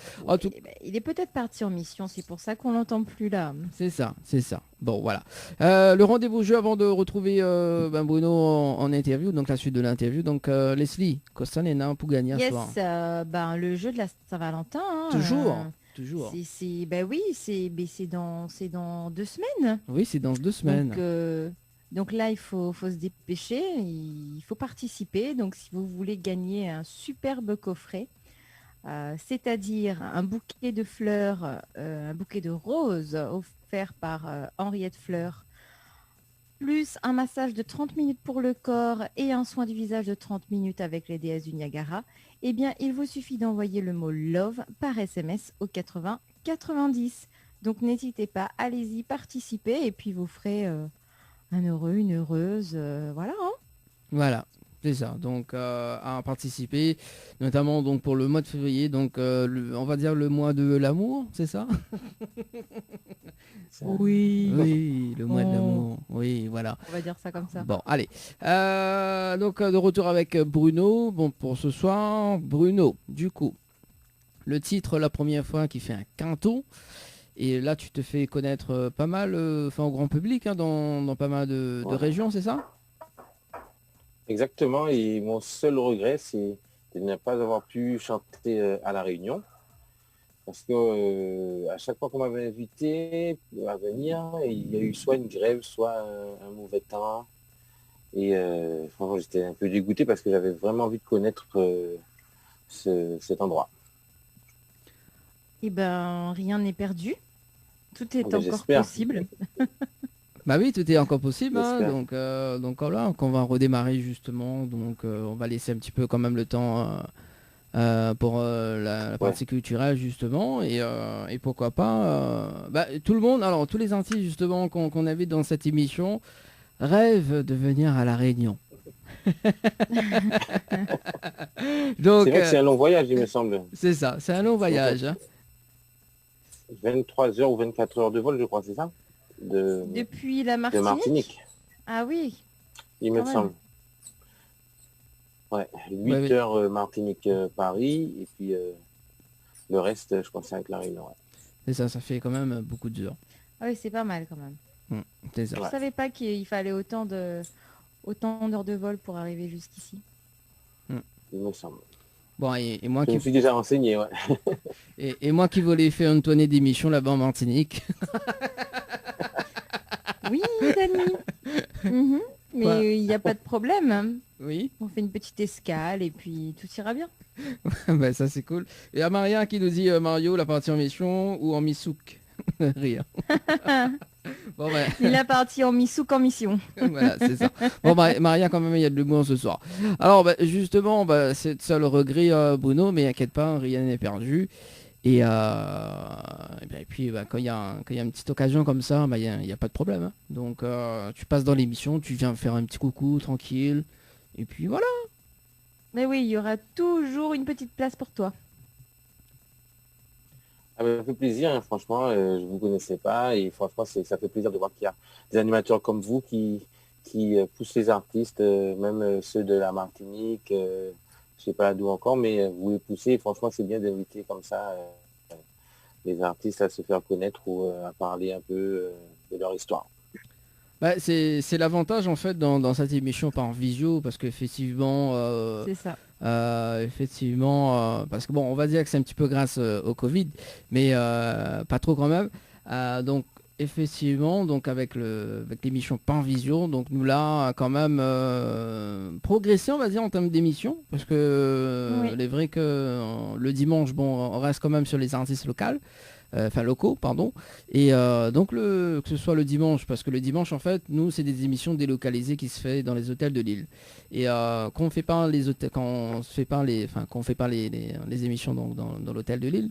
Il est peut-être parti en mission, c'est pour ça qu'on l'entend plus là. C'est ça. Bon, voilà. Le rendez-vous jeu avant de retrouver Bruno en interview, donc la suite de l'interview. Donc Leslie, Costan et Nain pour gagner ce soir. Le jeu de la Saint-Valentin. Toujours. Oui, c'est dans 2 semaines. Oui, c'est dans 2 semaines. Donc là, il faut se dépêcher, il faut participer. Donc si vous voulez gagner un superbe coffret, c'est-à-dire un bouquet de fleurs, un bouquet de roses offert par Henriette Fleur, plus un massage de 30 minutes pour le corps et un soin du visage de 30 minutes avec les déesses du Niagara, eh bien, il vous suffit d'envoyer le mot love par SMS au 80 90. Donc, n'hésitez pas, allez-y, participez et puis vous ferez un heureux, une heureuse. Voilà. Hein. Voilà. C'est ça, donc à participer, notamment donc pour le mois de février, donc on va dire le mois de l'amour, c'est ça? Oui. Oui, le mois de l'amour, oui, voilà. On va dire ça comme ça. Bon, allez. Donc de retour avec Bruno, bon pour ce soir, Bruno, du coup, le titre la première fois qui fait un quinto, et là tu te fais connaître pas mal, au grand public, hein, dans pas mal de régions, c'est ça? Exactement, et mon seul regret, c'est de ne pas avoir pu chanter à La Réunion. Parce que à chaque fois qu'on m'avait invité à venir, il y a eu soit une grève, soit un mauvais temps. Et franchement, j'étais un peu dégoûté parce que j'avais vraiment envie de connaître cet endroit. Eh ben, rien n'est perdu. Tout est encore j'espère. Possible. Bah oui, tout est encore possible, hein, J'espère. donc voilà, qu'on va redémarrer justement, donc on va laisser un petit peu quand même le temps pour la partie culturelle justement, et pourquoi pas, tout le monde, alors tous les artistes justement qu'on avait dans cette émission rêvent de venir à La Réunion. Donc, c'est vrai que c'est un long voyage, il me semble. C'est ça, c'est un long voyage. Hein. 23 heures ou 24 heures de vol, je crois, c'est ça? Depuis la Martinique. De Martinique. Ah oui. Il me semble. Ouais, 8 heures Martinique-Paris, et puis le reste, je pense, c'est avec La Réunion. Ouais. C'est ça, ça fait quand même beaucoup d'heures. Ah oui, c'est pas mal quand même. C'est ça. Je ne savais pas qu'il fallait autant d'heures de vol pour arriver jusqu'ici. Il me semble. Bon, et moi Je me suis déjà renseigné, ouais. et moi qui voulais faire une tournée d'émission là-bas en Martinique. Oui, Dani. Mais il n'y a pas de problème. Oui. On fait une petite escale et puis tout ira bien. Bah, ça c'est cool. Et à Maria qui nous dit Mario, la partie en mission ou en misouk. Rire. Bon, bah... Il est parti en misouk en mission. Voilà, c'est ça. Bon, Maria, quand même, il y a de l'humour ce soir. Alors, justement, c'est ça le regret, Bruno, mais inquiète pas, rien n'est perdu. Et puis, quand il y a une petite occasion comme ça, il n'y a pas de problème. Hein. Donc, tu passes dans l'émission, tu viens faire un petit coucou, tranquille. Et puis, voilà. Mais oui, il y aura toujours une petite place pour toi. Ça me fait plaisir, hein, franchement, je ne vous connaissais pas et franchement, ça fait plaisir de voir qu'il y a des animateurs comme vous qui poussent les artistes, même ceux de la Martinique, je ne sais pas d'où encore, mais vous les poussez et franchement, c'est bien d'inviter comme ça les artistes à se faire connaître ou à parler un peu de leur histoire. C'est l'avantage en fait dans cette émission par visio parce qu'effectivement c'est ça. Parce que bon, on va dire que c'est un petit peu grâce au Covid, mais pas trop quand même. Donc effectivement, donc avec l'émission par visio, donc nous là quand même progressé, on va dire en termes d'émission, parce que il est vrai que le dimanche, bon, on reste quand même sur les artistes locaux, pardon. Et donc que ce soit le dimanche, parce que le dimanche en fait, nous c'est des émissions délocalisées qui se fait dans les hôtels de Lille. Et quand on fait pas les émissions dans l'hôtel de Lille,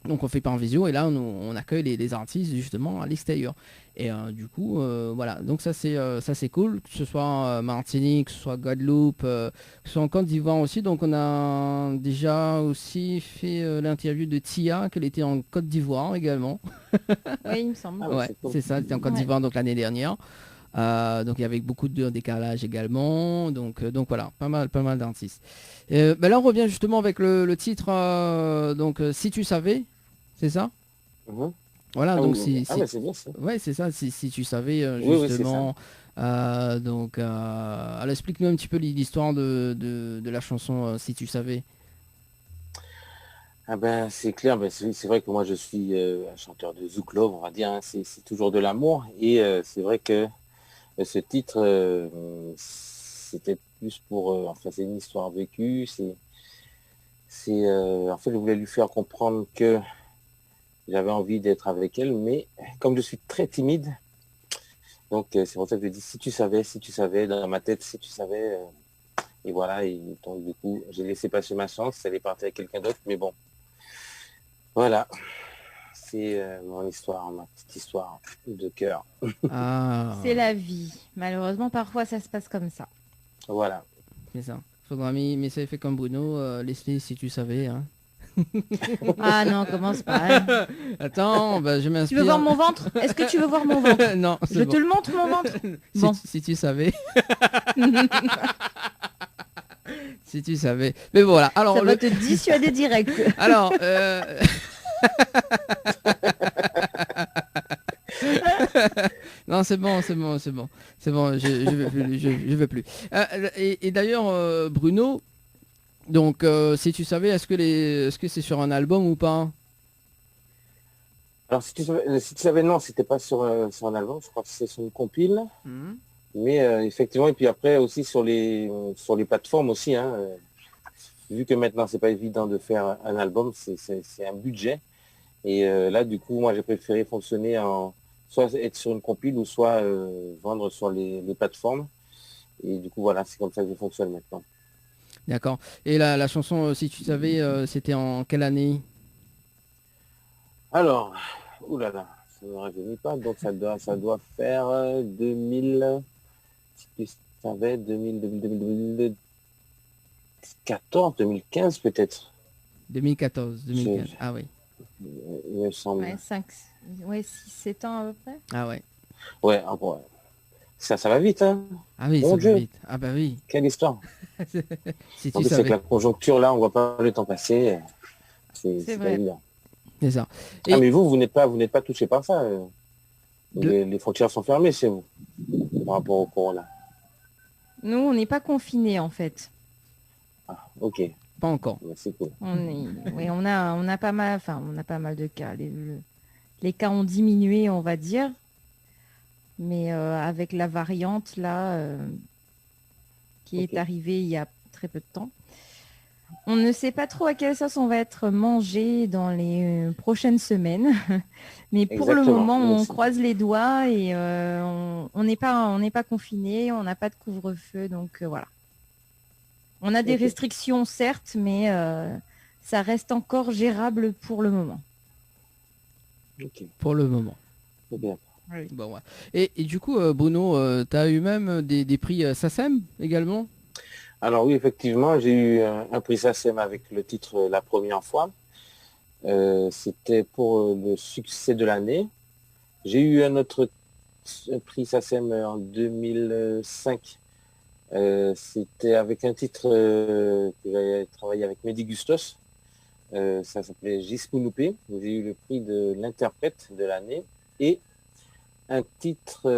donc on fait pas en visio et là on accueille les artistes justement à l'extérieur. Et du coup voilà, donc ça c'est cool, que ce soit Martinique, que ce soit Guadeloupe, que ce soit en Côte d'Ivoire aussi. Donc on a déjà aussi fait l'interview de Tia, qu'elle était en Côte d'Ivoire également. Oui, il me semble. Ouais, c'est ça, elle était en Côte d'Ivoire donc l'année dernière. Donc il y avait beaucoup de décalage également, donc voilà, pas mal d'artistes. Là on revient justement avec le titre, donc si tu savais, c'est ça. Voilà, donc c'est bien ça. Ouais, c'est ça, si tu savais justement. Oui, alors explique-nous un petit peu l'histoire de la chanson Si tu savais. C'est clair, c'est vrai que moi je suis un chanteur de Zouk Love, on va dire, hein, c'est toujours de l'amour et c'est vrai que ce titre c'était plus pour c'est une histoire vécue, en fait je voulais lui faire comprendre que j'avais envie d'être avec elle, mais comme je suis très timide, donc c'est pour ça que je dis si tu savais, dans ma tête, si tu savais, et voilà, et donc du coup j'ai laissé passer ma chance, elle est partie avec quelqu'un d'autre, mais bon, voilà, c'est mon histoire, ma petite histoire de cœur. C'est la vie, malheureusement parfois ça se passe comme ça. Voilà. C'est ça, faudra mais ça fait comme Bruno, Leslie si tu savais, hein. Ah non, commence pas. Hein. Attends, je m'inspire. Tu veux voir mon ventre? Est-ce que tu veux voir mon ventre? Non, je te le montre mon ventre. Bon. Si tu savais. Si tu savais. Mais voilà. Alors, ça va te dissuader direct. Alors. Non, c'est bon, je veux plus. Et d'ailleurs, Bruno. Donc, si tu savais, est-ce que c'est sur un album ou pas? Alors, si tu savais, non, c'était pas sur un album, je crois que c'est sur une compile. Mais effectivement, et puis après aussi sur les plateformes aussi, hein, vu que maintenant c'est pas évident de faire un album, c'est un budget. Et là, du coup, moi j'ai préféré fonctionner soit être sur une compile ou soit vendre sur les plateformes. Et du coup, voilà, c'est comme ça que je fonctionne maintenant. D'accord. Et la chanson, si tu savais, c'était en quelle année? Alors, oulala, ça ne me rajeunit pas, donc ça doit faire 2000, si tu savais, 2014, 2015 peut-être. 2014, ah oui. Il me semble. Ouais, 6-7 ans à peu près. Ah ouais. Ouais, bon, ça va vite, hein. Ah oui, ça va vite. Ah bah oui. Quelle histoire. Si en plus, savais. avec la conjoncture, là, on voit pas le temps passer. C'est vrai. évident. C'est ça. Mais vous n'êtes pas touché par ça. Les frontières sont fermées chez vous par rapport au corona. Nous, on n'est pas confinés en fait. Ah, ok. Pas encore. C'est cool. On a pas mal, on a pas mal de cas. Les cas ont diminué, on va dire. Mais avec la variante là, qui est arrivée il y a très peu de temps, on ne sait pas trop à quelle sauce on va être mangé dans les prochaines semaines. Mais pour le moment, on croise les doigts et on n'est pas confinés, on n'a pas de couvre-feu, donc voilà. On a des restrictions certes, mais ça reste encore gérable pour le moment. Pour le moment. C'est bien. Oui. Bon, ouais. Et du coup, Bruno, tu as eu même des prix SACEM également? Alors oui, effectivement, j'ai eu un prix SACEM avec le titre La Première Fois. C'était pour le succès de l'année. J'ai eu un autre prix SACEM en 2005. C'était avec un titre que j'avais travaillé avec Mehdi Gustos. Ça s'appelait Gispounoupe. J'ai eu le prix de l'interprète de l'année. Et un titre,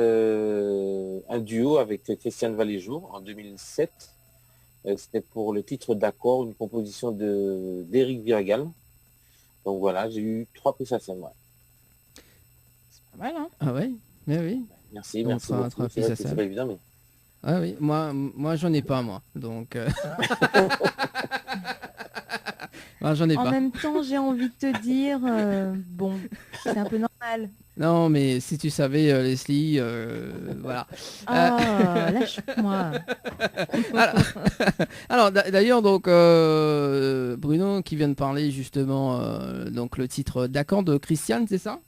un duo avec Christiane Valéjour en 2007. C'était pour le titre D'accord, une composition d'Éric Virgal. Donc voilà, j'ai eu 3 prix SACEM. Ouais. C'est pas mal, hein? Ah ouais? Mais oui. Merci Donc, beaucoup. C'est pas évident, mais... Ah oui, moi j'en ai pas, moi. Donc... moi, j'en ai pas. En même temps, j'ai envie de te dire, bon, c'est un peu normal. Non, mais si tu savais, Leslie, voilà. Ah, lâche-moi. Alors d'ailleurs, donc, Bruno qui vient de parler justement, donc le titre D'accord de Christiane, c'est ça?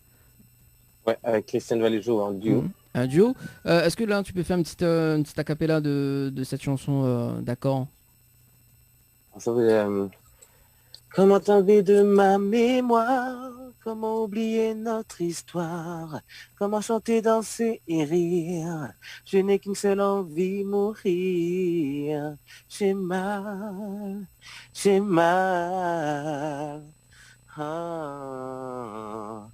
Ouais, avec Christiane Valéjo en duo. Un duo. Est-ce que là, tu peux faire une petite acapella de cette chanson D'accord? Ça veut comment t'enlever de ma mémoire? Comment oublier notre histoire? Comment chanter, danser et rire? Je n'ai qu'une seule envie, mourir. J'ai mal, j'ai mal. Ah,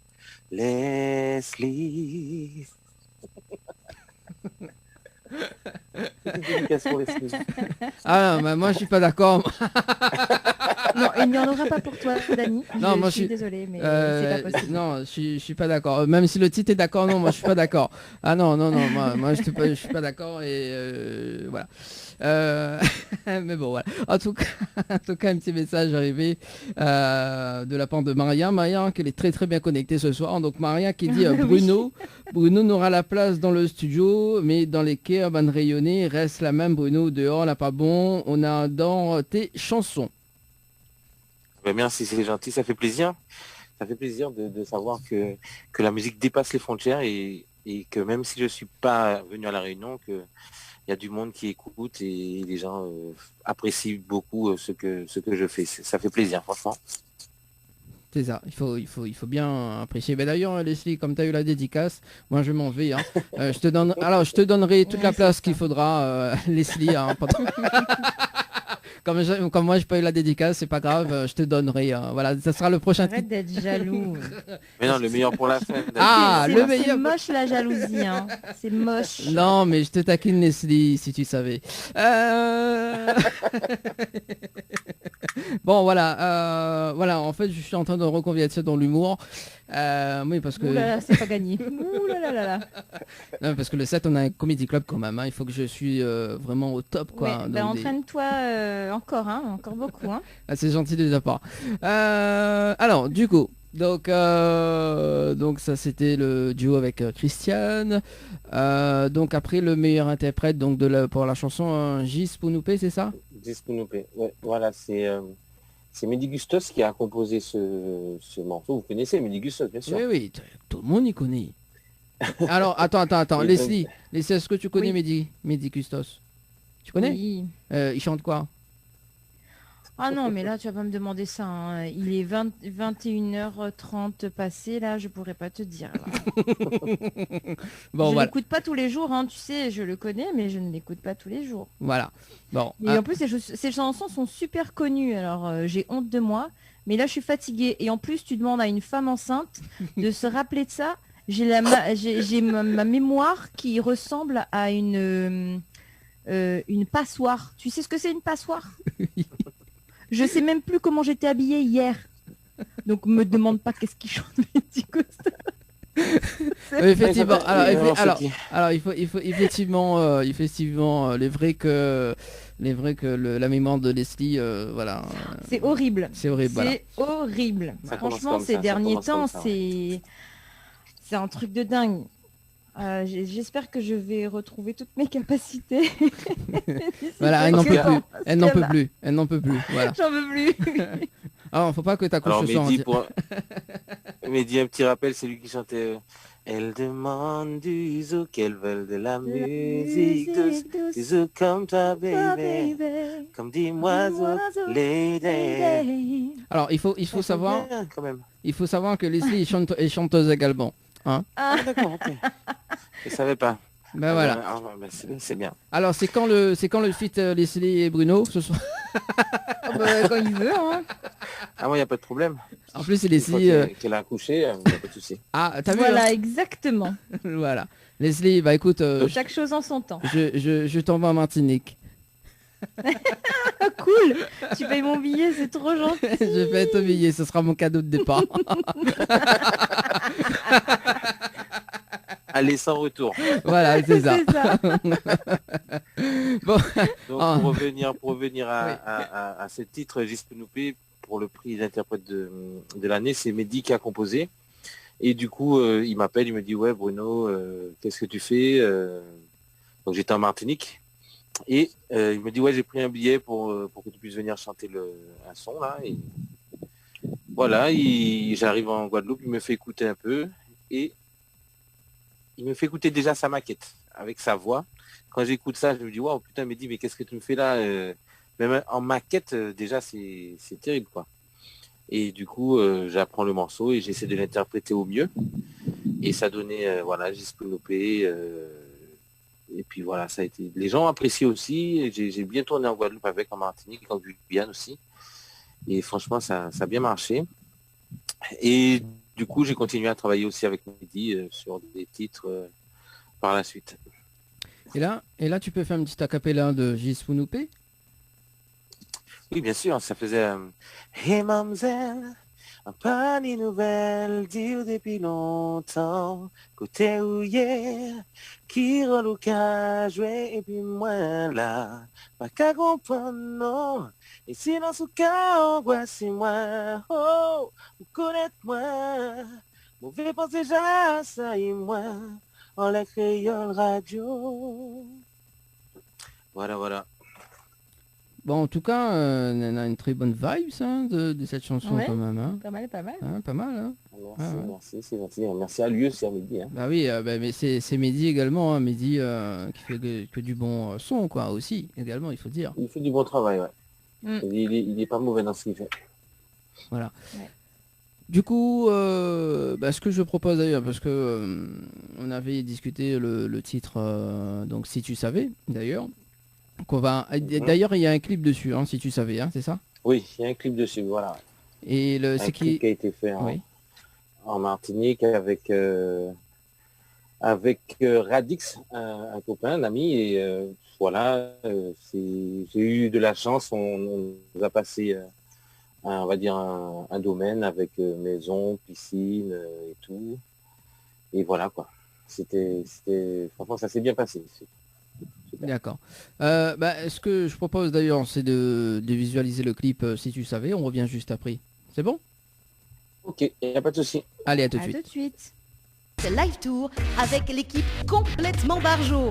Leslie. Ah non, moi je suis pas d'accord. Non, il n'y en aura pas pour toi, Dani. Non, moi je suis désolée, mais c'est pas possible. Non, je suis pas d'accord. Même si le titre est d'accord, non, moi je suis pas d'accord. Ah non, moi je suis pas d'accord et voilà. Mais bon, voilà. En tout cas, un petit message arrivé de la part de Maria, qu'elle est très très bien connectée ce soir. Donc Maria qui dit Bruno n'aura la place dans le studio, mais dans les quais avant de rayonner, reste la même. Bruno dehors, là pas bon. On adore tes chansons. Ben merci, c'est gentil, ça fait plaisir. Ça fait plaisir de savoir que la musique dépasse les frontières et que même si je suis pas venu à La Réunion, que il y a du monde qui écoute et les gens apprécient beaucoup ce que je fais. Ça fait plaisir, franchement. C'est ça, il faut bien apprécier. Mais d'ailleurs, Leslie, comme tu as eu la dédicace, moi je m'en vais. Hein. Je te donnerai toute la place qu'il faudra, Leslie. Hein, comme moi, j'ai pas eu la dédicace, c'est pas grave, je te donnerai. Voilà, ça sera le prochain. Arrête d'être jaloux. Mais non, le meilleur pour la fin. Ah, le meilleur. C'est moche la jalousie, hein. C'est moche. Non, mais je te taquine, Leslie, si tu savais. Bon, voilà, en fait, je suis en train de reconvertir dans l'humour. Oui, parce que... Ouh là là, c'est pas gagné. Ouh là là là là. Non, parce que le 7, on a un comedy club quand même. Hein. Il faut que je suis vraiment au top, quoi. Ouais, bah entraîne-toi encore, hein, encore beaucoup. Hein. Ah, c'est gentil de ta part. Alors, du coup, donc ça c'était le duo avec Christiane. Donc après le meilleur interprète donc pour la chanson Gispounoupe, c'est ça? Gispounoupe, ouais, voilà, c'est Mehdi Gustos qui a composé ce morceau. Vous connaissez Mehdi Gustos, bien sûr. Oui, tout le monde y connaît. Alors, attends, Leslie, est-ce que tu connais Mehdi Gustos? Tu connais? Oui. Il chante quoi? Ah non, mais là, tu vas pas me demander ça. Hein. Il est 21h30 passé, là, je pourrais pas te dire. Bon, je voilà. l'écoute pas tous les jours, hein, tu sais, je le connais, mais je ne l'écoute pas tous les jours. Voilà. Bon. Et en plus, ces chansons sont super connues, alors j'ai honte de moi, mais là, je suis fatiguée. Et en plus, tu demandes à une femme enceinte de se rappeler de ça. j'ai ma mémoire qui ressemble à une passoire. Tu sais ce que c'est une passoire? Je sais même plus comment j'étais habillée hier. Donc me demande pas qu'est-ce qui chante Betty Costa. Effectivement, alors, il faut effectivement, les vrais que la mémoire de Leslie, voilà. C'est horrible. C'est horrible. Voilà. C'est horrible. Ça commence Franchement, comme ces ça, ça derniers commence comme temps, ça, ouais. c'est un truc de dingue. J'espère que je vais retrouver toutes mes capacités. Voilà, elle n'en peut Parce plus. que Elle n'en peut plus. Elle n'en peut plus. Voilà. J'en veux plus. Alors, faut pas que t'accouches Alors ce soir. Mehdi, un petit rappel, c'est lui qui chantait Elle demande du zoo qu'elle veut de la musique douce, des zoo comme toi, baby, comme des oiseaux, lady. Alors, il faut savoir, Bien, quand même. il faut savoir que Leslie est chanteuse également. Hein? Ah, d'accord, ok. Je savais pas. Ben voilà. Ben, c'est bien. Alors, c'est quand le feat Leslie et Bruno ce soir? Quand il veut. Hein. Ah, moi, il n'y a pas de problème. En plus, c'est Une fois Leslie. qu'elle a accouché, il n'y a pas de souci. Ah, t'as vu? Voilà, Hein. exactement. Voilà. Leslie, bah écoute, Chaque chose en son temps. je t'envoie en Martinique. Ah, cool. Tu payes mon billet, c'est trop gentil. Je vais être obligé, ce sera mon cadeau de départ. Allez, sans retour. Voilà, c'est ça. C'est ça. Bon, Donc, Ah. pour revenir à ce titre, Gispenoupe, pour le prix d'interprète de l'année, c'est Mehdi qui a composé. Et du coup, il m'appelle, il me dit, ouais, Bruno, qu'est-ce que tu fais? Donc, j'étais en Martinique. Et il me dit, ouais, j'ai pris un billet pour que tu puisses venir chanter un son, là. Et voilà, j'arrive en Guadeloupe, il me fait écouter un peu. Et il me fait écouter déjà sa maquette, avec sa voix. Quand j'écoute ça, je me dis, waouh, putain, Mehdi, mais qu'est-ce que tu me fais là? Même en maquette, déjà, c'est terrible, quoi. Et du coup, j'apprends le morceau et j'essaie de l'interpréter au mieux. Et ça donnait, voilà, Gispenoupe. Et puis voilà, ça a été. Les gens apprécient aussi. J'ai bien tourné en Guadeloupe avec, en Martinique, en Guyane aussi. Et franchement, ça a bien marché. Et du coup, j'ai continué à travailler aussi avec Mehdi sur des titres par la suite. et là, tu peux faire une petite acapella de Gispenoupe? Oui, bien sûr, ça faisait Hey mademoiselle, pas de nouvelles, dire depuis longtemps, côté où hier, qui relou qu'à jouer, et puis moi là, pas qu'à comprendre, non, et si dans ce cas, voici moi, oh, vous connaître moi, mauvais pense déjà, ça y est moi, en la créole radio. Voilà. Bon, en tout cas, on a une très bonne vibe, hein, de cette chanson, Ouais. quand même. Hein. Pas mal, pas mal. Hein, pas mal, hein. Merci, c'est gentil. Merci à lui aussi, à Mehdi. Hein. Bah oui, mais c'est Mehdi également, hein, Mehdi qui fait que du bon son, quoi, aussi, également, il faut dire. Il fait du bon travail, ouais. Mm. Il est pas mauvais dans ce qu'il fait. Voilà. Ouais. Du coup, ce que je propose d'ailleurs, parce que on avait discuté le titre, donc Si tu savais, d'ailleurs, qu'on va. D'ailleurs, il y a un clip dessus, hein, Si tu savais, hein, c'est ça? Oui, il y a un clip dessus, voilà. Et Un c'est clip qui a été fait Oui. en Martinique avec Radix, un copain, un ami, et voilà, j'ai eu de la chance, on nous a passé, on va dire, un domaine avec maison, piscine et tout, et voilà quoi. Franchement, ça s'est bien passé. Super. D'accord. Ce que je propose d'ailleurs, c'est de visualiser le clip Si tu savais, on revient juste après. C'est bon? Ok, il n'y a pas de souci. Allez, à tout de À suite. tout de suite. C'est Live Tour avec l'équipe complètement barjo.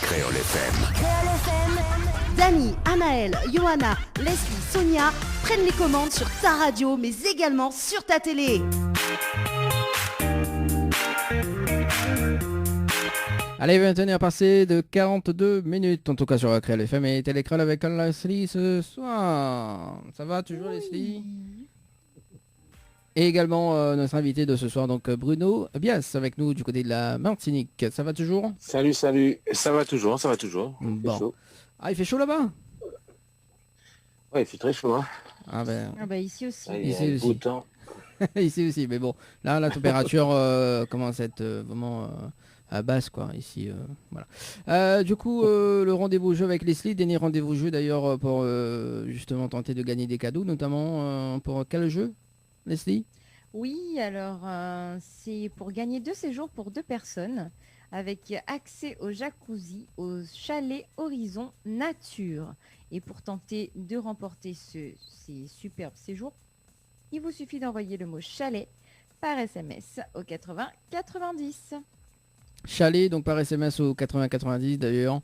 Créole FM. Dani, Anaël, Johanna, Leslie, Sonia prennent les commandes sur ta radio, mais également sur ta télé. Allez, 21h passé de 42 minutes, en tout cas sur Créole FM et Télécréole avec Leslie ce soir. Ça va toujours, Leslie? Et également notre invité de ce soir, donc Bruno Bias, avec nous du côté de la Martinique. Ça va toujours? Salut, ça va toujours. Bon. C'est chaud. Ah, il fait chaud là-bas? Ouais, il fait très chaud, hein. Ah ben, Ah bah ici aussi. Il y a Ici un aussi. beau temps. Ici aussi, mais bon, là la température commence à être vraiment à basse quoi, ici. Voilà. Du coup, le rendez-vous jeu avec Leslie, dernier rendez-vous jeu d'ailleurs pour justement tenter de gagner des cadeaux, notamment pour quel jeu, Leslie? Oui, alors c'est pour gagner 2 séjours pour 2 personnes avec accès au jacuzzi au chalet Horizon Nature. Et pour tenter de remporter ces superbes séjours, il vous suffit d'envoyer le mot chalet par SMS au 80 90. Chalet, donc par SMS au 80-90 d'ailleurs.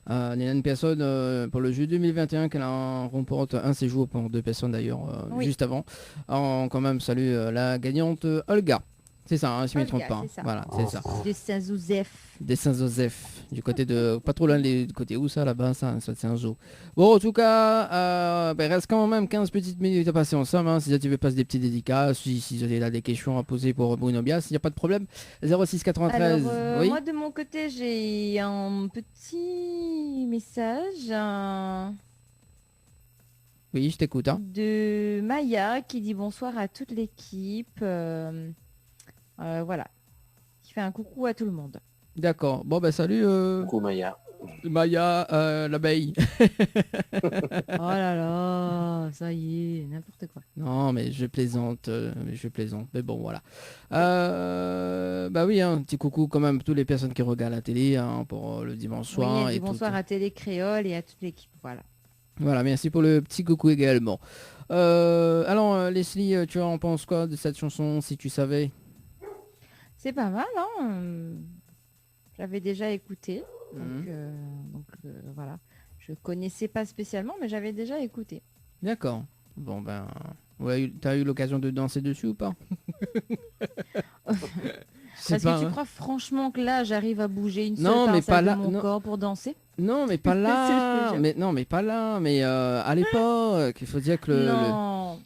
Il y a une personne pour le jeu 2021 qu'elle remporte un séjour pour 2 personnes d'ailleurs, Oui. juste avant. Alors, quand même, salut la gagnante Olga. C'est ça, hein, si je ne me trompe pas. c'est ça. Voilà, c'est ça. De Saint-Joseph. Des Saint-Joseph, du côté de... Pas trop loin, du côté où ça, là-bas, ça, c'est un zoo. Bon, en tout cas, reste quand même 15 petites minutes à passer ensemble. Hein, si tu veux passer des petits dédicaces, si vous avez là des questions à poser pour Bruno Bias, il n'y a pas de problème. 06 93, Alors, oui. moi de mon côté, j'ai un petit message Oui, je t'écoute. Hein. de Maya qui dit bonsoir à toute l'équipe. Voilà. Qui fait un coucou à tout le monde. D'accord. Bon, ben salut Coucou Maya. Maya, l'abeille. Oh là là, ça y est, n'importe quoi. Non, mais je plaisante, mais bon, voilà. Bah oui, un petit coucou quand même à toutes les personnes qui regardent la télé hein, pour le dimanche soir. Oui, et bonsoir à Télé Créole et à toute l'équipe. Voilà. Voilà, merci pour le petit coucou également. Alors, Leslie, tu en penses quoi de cette chanson, si tu savais? C'est pas mal, hein. J'avais déjà écouté. Donc, voilà. Je connaissais pas spécialement, mais j'avais déjà écouté. D'accord. Bon, ben... Ouais, t'as eu l'occasion de danser dessus ou pas? Parce que tu crois franchement que là, j'arrive à bouger une seule Non, mais pas pincée là, de mon non. corps pour danser? Non, mais pas là. mais pas là. Mais à l'époque, il faut dire que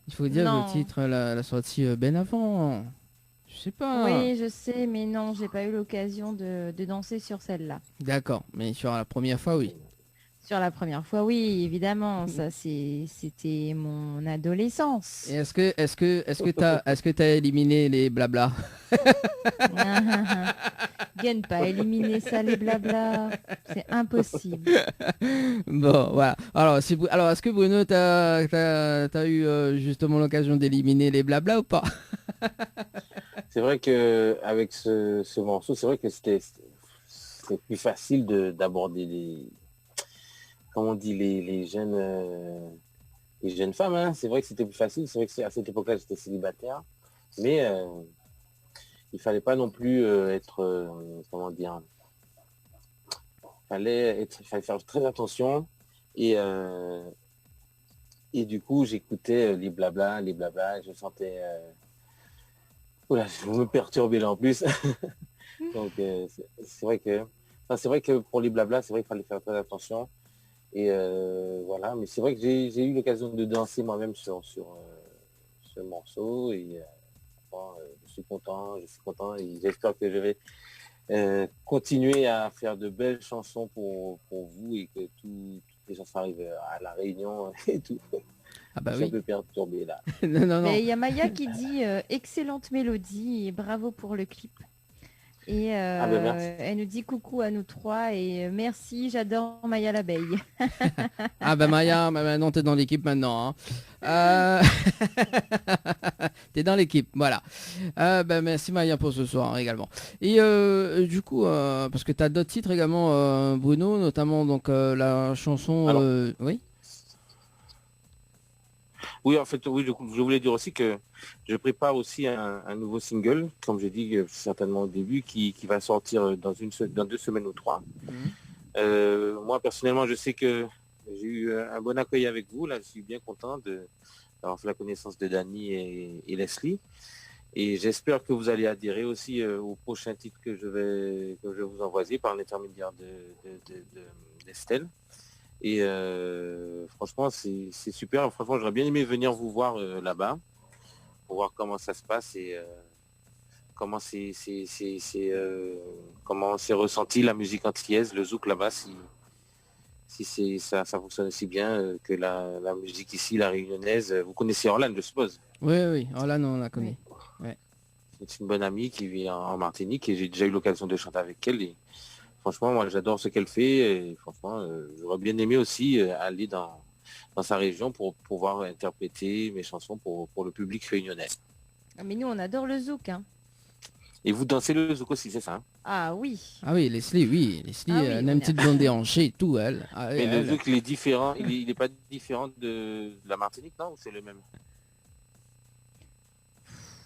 il faut dire Non. le titre, la sortie bien avant. Je sais pas. Oui, je sais, mais non, j'ai pas eu l'occasion de danser sur celle-là. D'accord, mais sur la première fois, oui. Sur la première fois, oui, évidemment, ça c'était mon adolescence. Et est-ce que t'as éliminé les blabla? Viens pas éliminer ça les blabla, c'est impossible. Bon, voilà. Alors, est-ce que Bruno, t'as eu justement l'occasion d'éliminer les blabla ou pas? C'est vrai que avec ce morceau, c'est vrai que c'était plus facile d'aborder comment on dit, les jeunes femmes. Hein. C'est vrai que c'était plus facile. C'est vrai que à cette époque-là, j'étais célibataire. Mais il fallait pas non plus être, comment dire, il fallait faire très attention. Et du coup, j'écoutais les blabla, je sentais... Oula, je me perturbais là en plus. Donc, c'est vrai que pour les blabla, c'est vrai qu'il fallait faire très attention. Et voilà, mais c'est vrai que j'ai eu l'occasion de danser moi-même sur ce morceau. Et je suis content et j'espère que je vais continuer à faire de belles chansons pour vous et que toutes les chansons arrivent à La Réunion et tout. Ah bah je suis oui. un peu perturbé là. non. Mais il y a Maya qui dit excellente mélodie et bravo pour le clip. Et merci. elle nous dit coucou à nous trois et merci, j'adore Maya l'abeille. Ah bah Maya, maintenant t'es dans l'équipe maintenant. Hein. T'es dans l'équipe, voilà. Bah, merci Maya pour ce soir également. Et du coup, parce que t'as d'autres titres également, Bruno, notamment donc la chanson... Alors, oui. Oui, en fait, oui, je voulais dire aussi que je prépare aussi un nouveau single, comme j'ai dit certainement au début, qui va sortir dans 2 semaines ou 3. Moi, personnellement, je sais que j'ai eu un bon accueil avec vous. Là, je suis bien content d'avoir fait la connaissance de Dany et Leslie. Et j'espère que vous allez adhérer aussi au prochain titre que je vais vous envoyer par l'intermédiaire d'Estelle. Et franchement, c'est super. Franchement, j'aurais bien aimé venir vous voir là-bas pour voir comment ça se passe et comment comment c'est ressenti la musique antillaise, le zouk là-bas, si ça fonctionne aussi bien que la musique ici, la réunionnaise. Vous connaissez Orlane, je suppose. Oui, Orlane, on la connaît. Ouais. C'est une bonne amie qui vit en Martinique et j'ai déjà eu l'occasion de chanter avec elle. Et franchement, moi, j'adore ce qu'elle fait. Et franchement, j'aurais bien aimé aussi aller dans sa région pour pouvoir interpréter mes chansons pour le public réunionnais. Ah, mais nous, on adore le zouk. Hein. Et vous dansez le zouk aussi, c'est ça hein? Ah oui. Ah oui, Leslie, elle a une petite blonde déhanchée et tout, elle. Ah, Mais elle. le zouk, il est différent. Il est pas différent de la Martinique, non? Ou c'est le même?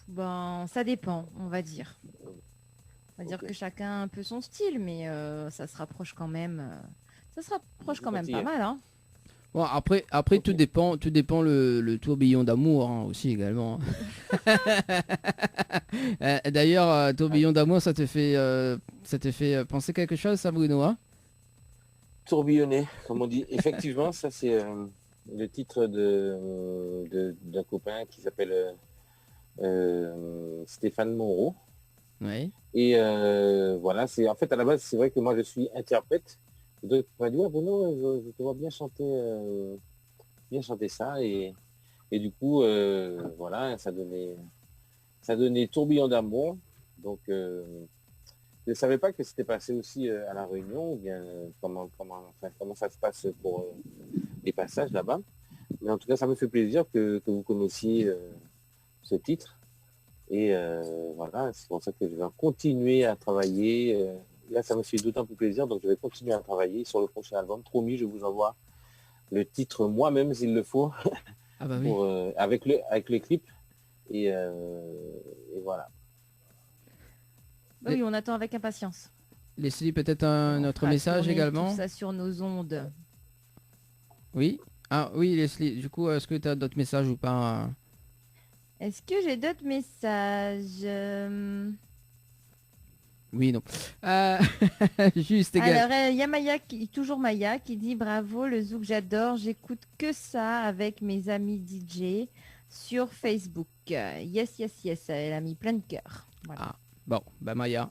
Bon, ça dépend, on va dire. On va dire que chacun a un peu son style, mais ça se rapproche quand même. Ça se rapproche quand même pas mal, hein. Bon, après tout dépend le tourbillon d'amour hein, aussi également. D'ailleurs, tourbillon d'amour, ça te fait penser quelque chose, ça, Bruno hein? Tourbillonner, comme on dit. Effectivement, ça c'est le titre d'un copain qui s'appelle Stéphane Moreau. Oui. Et voilà, c'est en fait à la base, c'est vrai que moi je suis interprète. Donc on m'a dit ouais, Bruno, je te vois bien chanter ça et du coup voilà, ça donnait tourbillon d'amour. Donc je ne savais pas que c'était passé aussi à La Réunion ou bien comment ça se passe pour les passages là-bas. Mais en tout cas, ça me fait plaisir que vous connaissiez ce titre. Et voilà, c'est pour ça que je vais continuer à travailler. Là, ça me fait d'autant plus plaisir, donc je vais continuer à travailler sur le prochain album. Promis, je vous envoie le titre moi-même s'il le faut, Ah bah oui. avec le clip. Et voilà. Oui, on attend avec impatience. Leslie, peut-être un autre message tourner également. tout ça sur nos ondes. Oui. Ah oui, Leslie, du coup, est-ce que tu as d'autres messages ou pas Est-ce que j'ai d'autres messages Oui, non. Juste égal. Alors, il y a Maya, toujours Maya, qui dit bravo, le zouk j'adore, j'écoute que ça avec mes amis DJ sur Facebook. Yes, yes, yes, elle a mis plein de cœur. Voilà. Ah, bon, bah Maya,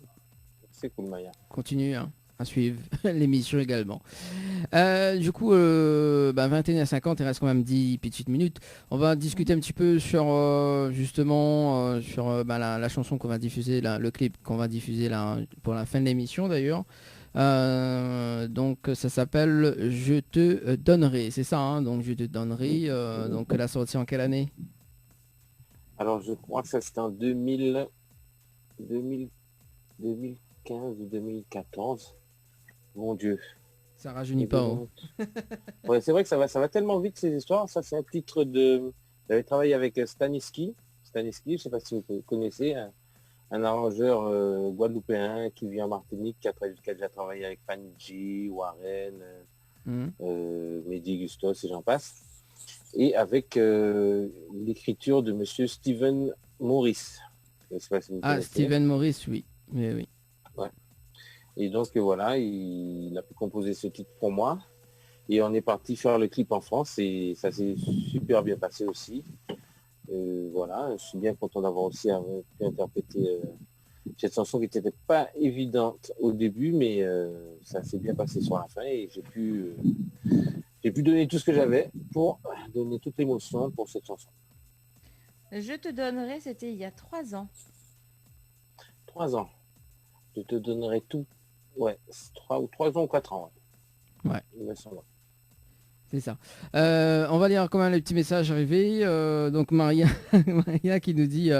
C'est cool, Maya. continue hein, à suivre l'émission également. Du coup, 21h50, il reste quand même 10 petites minutes. On va discuter un petit peu sur justement sur la chanson qu'on va diffuser, le clip qu'on va diffuser là, pour la fin de l'émission d'ailleurs. Donc ça s'appelle Je te donnerai, c'est ça hein, donc Je te donnerai, donc elle a sorti en quelle année? Alors, je crois que ça c'était en 2015 ou 2014. Mon Dieu. Ça rajeunit pas. Hein. Ouais, c'est vrai que ça va tellement vite ces histoires. Ça, c'est un titre de... J'avais travaillé avec Staniski. Staniski, je ne sais pas si vous connaissez, un arrangeur guadeloupéen qui vit en Martinique, qui a déjà travaillé avec Fanny G, Warren, Mehdi Gustos et j'en passe. Et avec l'écriture de monsieur Steven Morris. Je sais pas si vous connaissez. Steven Morris, oui. Oui, oui. Ouais. Et donc voilà, il a pu composer ce titre pour moi. Et on est parti faire le clip en France et ça s'est super bien passé aussi. Voilà, je suis bien content d'avoir aussi pu interpréter cette chanson qui n'était pas évidente au début, mais ça s'est bien passé sur la fin et j'ai pu donner tout ce que j'avais pour donner toute l'émotion pour cette chanson. Je te donnerai, c'était il y a 3 ans. 3 ans. Je te donnerai tout. Ouais, 3 ans ou 4 ans. Ouais. Il me semble. C'est ça. On va lire quand même les petits messages arrivés. Donc Maria, Maria qui nous dit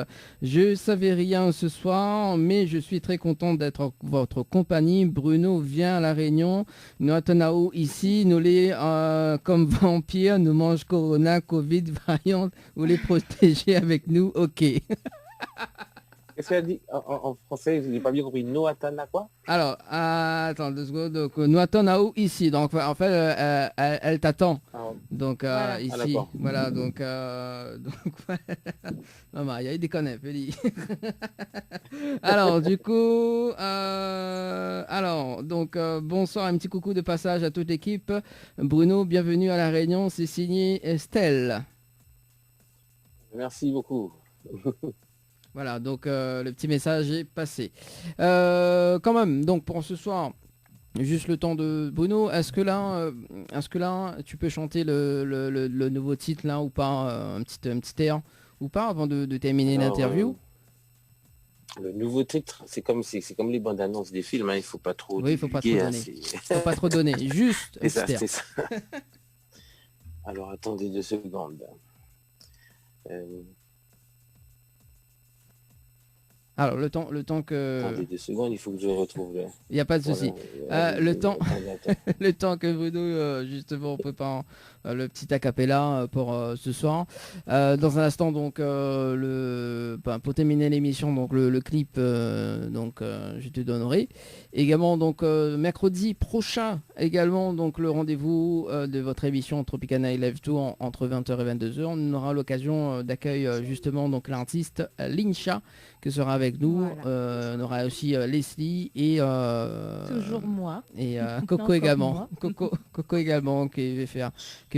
je savais rien ce soir, mais je suis très contente d'être en votre compagnie. Bruno vient à La Réunion. Noatanao ici, nous les comme vampires, nous mange Corona, Covid, variante, vous les protégez avec nous. Ok. Qu'est-ce qu'elle a dit en français? Je n'ai pas bien compris. Noatana quoi? Alors, attends 2 secondes. Donc, Noatanao ici. Donc, en fait, elle t'attend. Ah, Donc, Voilà. ici. Ah, voilà, donc ouais. Non, il déconne, Feli. Alors, du coup, bonsoir, un petit coucou de passage à toute l'équipe. Bruno, bienvenue à La Réunion. C'est signé Estelle. merci beaucoup. Voilà, donc le petit message est passé. Quand même, donc pour ce soir, juste le temps de Bruno, est-ce que là, tu peux chanter le nouveau titre là ou pas, un petit air ou pas avant de terminer l'interview? Le nouveau titre, c'est comme les bandes annonces des films, hein, il faut pas trop. Oui, il faut pas trop divulguer, donner. Faut pas trop donner, juste un C'est ça, petit air. c'est ça. Alors attendez 2 secondes. Alors le temps que... Attendez 2 secondes, il faut que je retrouve le. Il n'y a pas de souci. Le temps... Attends. le temps que Bruno justement prépare le petit acapella pour ce soir. Dans un instant donc pour terminer l'émission donc le clip je te donnerai. Également donc mercredi prochain également donc le rendez-vous de votre émission Tropicana Live Tour entre 20h et 22h. On aura l'occasion d'accueillir justement donc l'artiste Lincha qui sera avec nous. Voilà. On aura aussi Leslie et Toujours moi. et Coco Encore également. moi. Coco également qui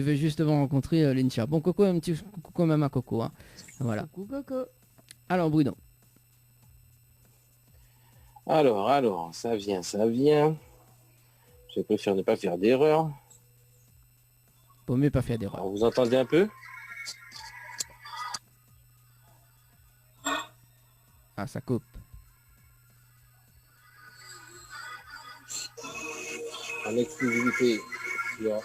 veut justement rencontrer Lincha. Bon, Coco, un petit coucou même à Coco. Hein. Voilà. Coucou. Alors, Bruno. Alors, ça vient. Je préfère ne pas faire d'erreur. Vaut mieux pas faire d'erreur. Alors, vous entendez un peu? Ah, ça coupe. En exclusivité sur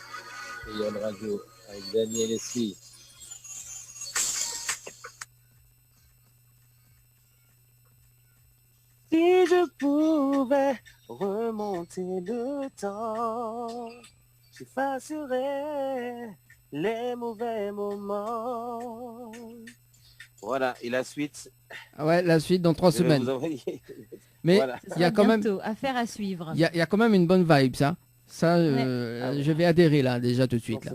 Yon Radio avec Daniel Esli. Si je pouvais remonter le temps, j'effacerais les mauvais moments. Voilà, et la suite. Ah ouais, la suite dans 3 je vais semaines. vous envoyer. Mais Voilà. il y a quand même, Bientôt, affaire à suivre. il y a quand même une bonne vibe, ça. Ça, je vais adhérer là déjà tout de suite. Là.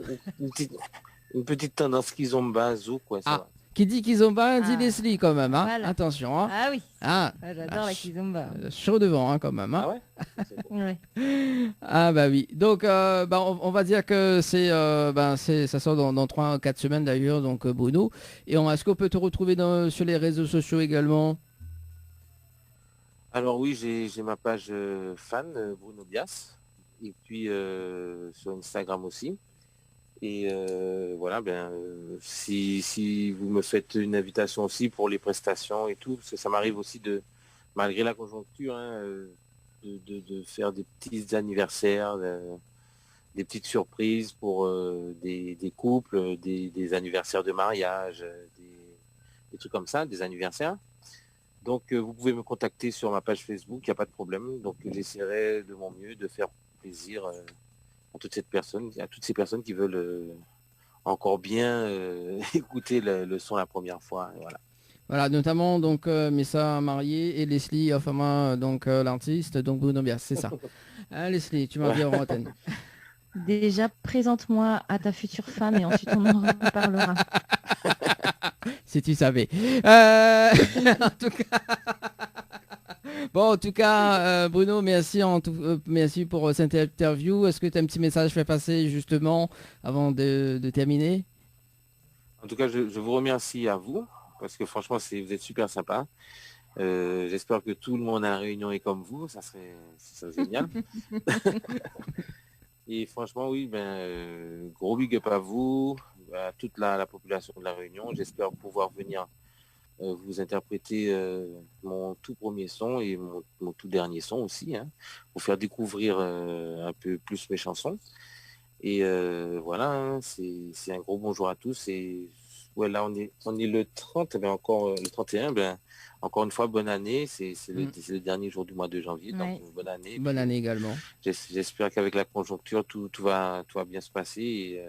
Une petite tendance qu'ils ont bazou, quoi. Ça Ah. va. Qui dit qu'ils ont pas dit Ah. Leslie quand même. Hein. Voilà. Attention. Hein. Ah oui, Ah, j'adore la kizomba. chaud devant hein, quand même. Hein. Ah ouais. C'est bon. Ouais. Ah bah oui. Donc on va dire que ça sort dans 3-4 semaines d'ailleurs, donc Bruno. Et est-ce qu'on peut te retrouver sur les réseaux sociaux également? Alors oui, j'ai ma page fan Bruno Bias et puis sur Instagram aussi. Et voilà, si vous me faites une invitation aussi pour les prestations et tout, parce que ça m'arrive aussi malgré la conjoncture, hein, de faire des petits anniversaires, des petites surprises pour des couples, des anniversaires de mariage, des trucs comme ça, des anniversaires. Donc vous pouvez me contacter sur ma page Facebook, il n'y a pas de problème. Donc j'essaierai de mon mieux de faire plaisir à toutes ces personnes qui veulent encore bien écouter le son la première fois. Et voilà. Voilà, notamment donc Messa marié et Leslie enfin donc l'artiste, donc Bruno Bias, c'est ça. Hein, Leslie, tu m'as dit en antenne. Déjà, présente-moi à ta future femme et ensuite on en reparlera. Si tu savais. En tout cas. Bon, en tout cas, Bruno, merci, merci pour cette interview. Est-ce que tu as un petit message à faire passer justement avant de terminer? En tout cas, je vous remercie à vous, parce que franchement, vous êtes super sympa. J'espère que tout le monde à la Réunion est comme vous, ça serait génial. Et franchement, oui, gros big up à vous, à toute la population de la Réunion. J'espère pouvoir venir vous interpréter mon tout premier son et mon tout dernier son aussi, hein, pour faire découvrir un peu plus mes chansons. Et voilà, hein, c'est un gros bonjour à tous. Et ouais, là on est le 30, encore le 31, encore une fois bonne année. C'est le dernier jour du mois de janvier, donc bonne année. Bonne année également. J'espère qu'avec la conjoncture tout va bien se passer et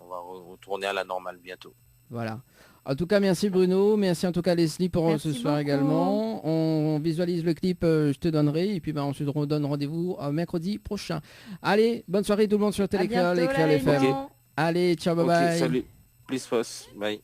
on va retourner à la normale bientôt. Voilà. En tout cas, merci Bruno, merci en tout cas Leslie pour Merci ce soir beaucoup. également. On visualise le clip, je te donnerai, et puis on se redonne rendez-vous mercredi prochain. Allez, bonne soirée tout le monde sur Télécréole et Créole FM. Allez, ciao, bye Ok, bye. salut, plus force, bye.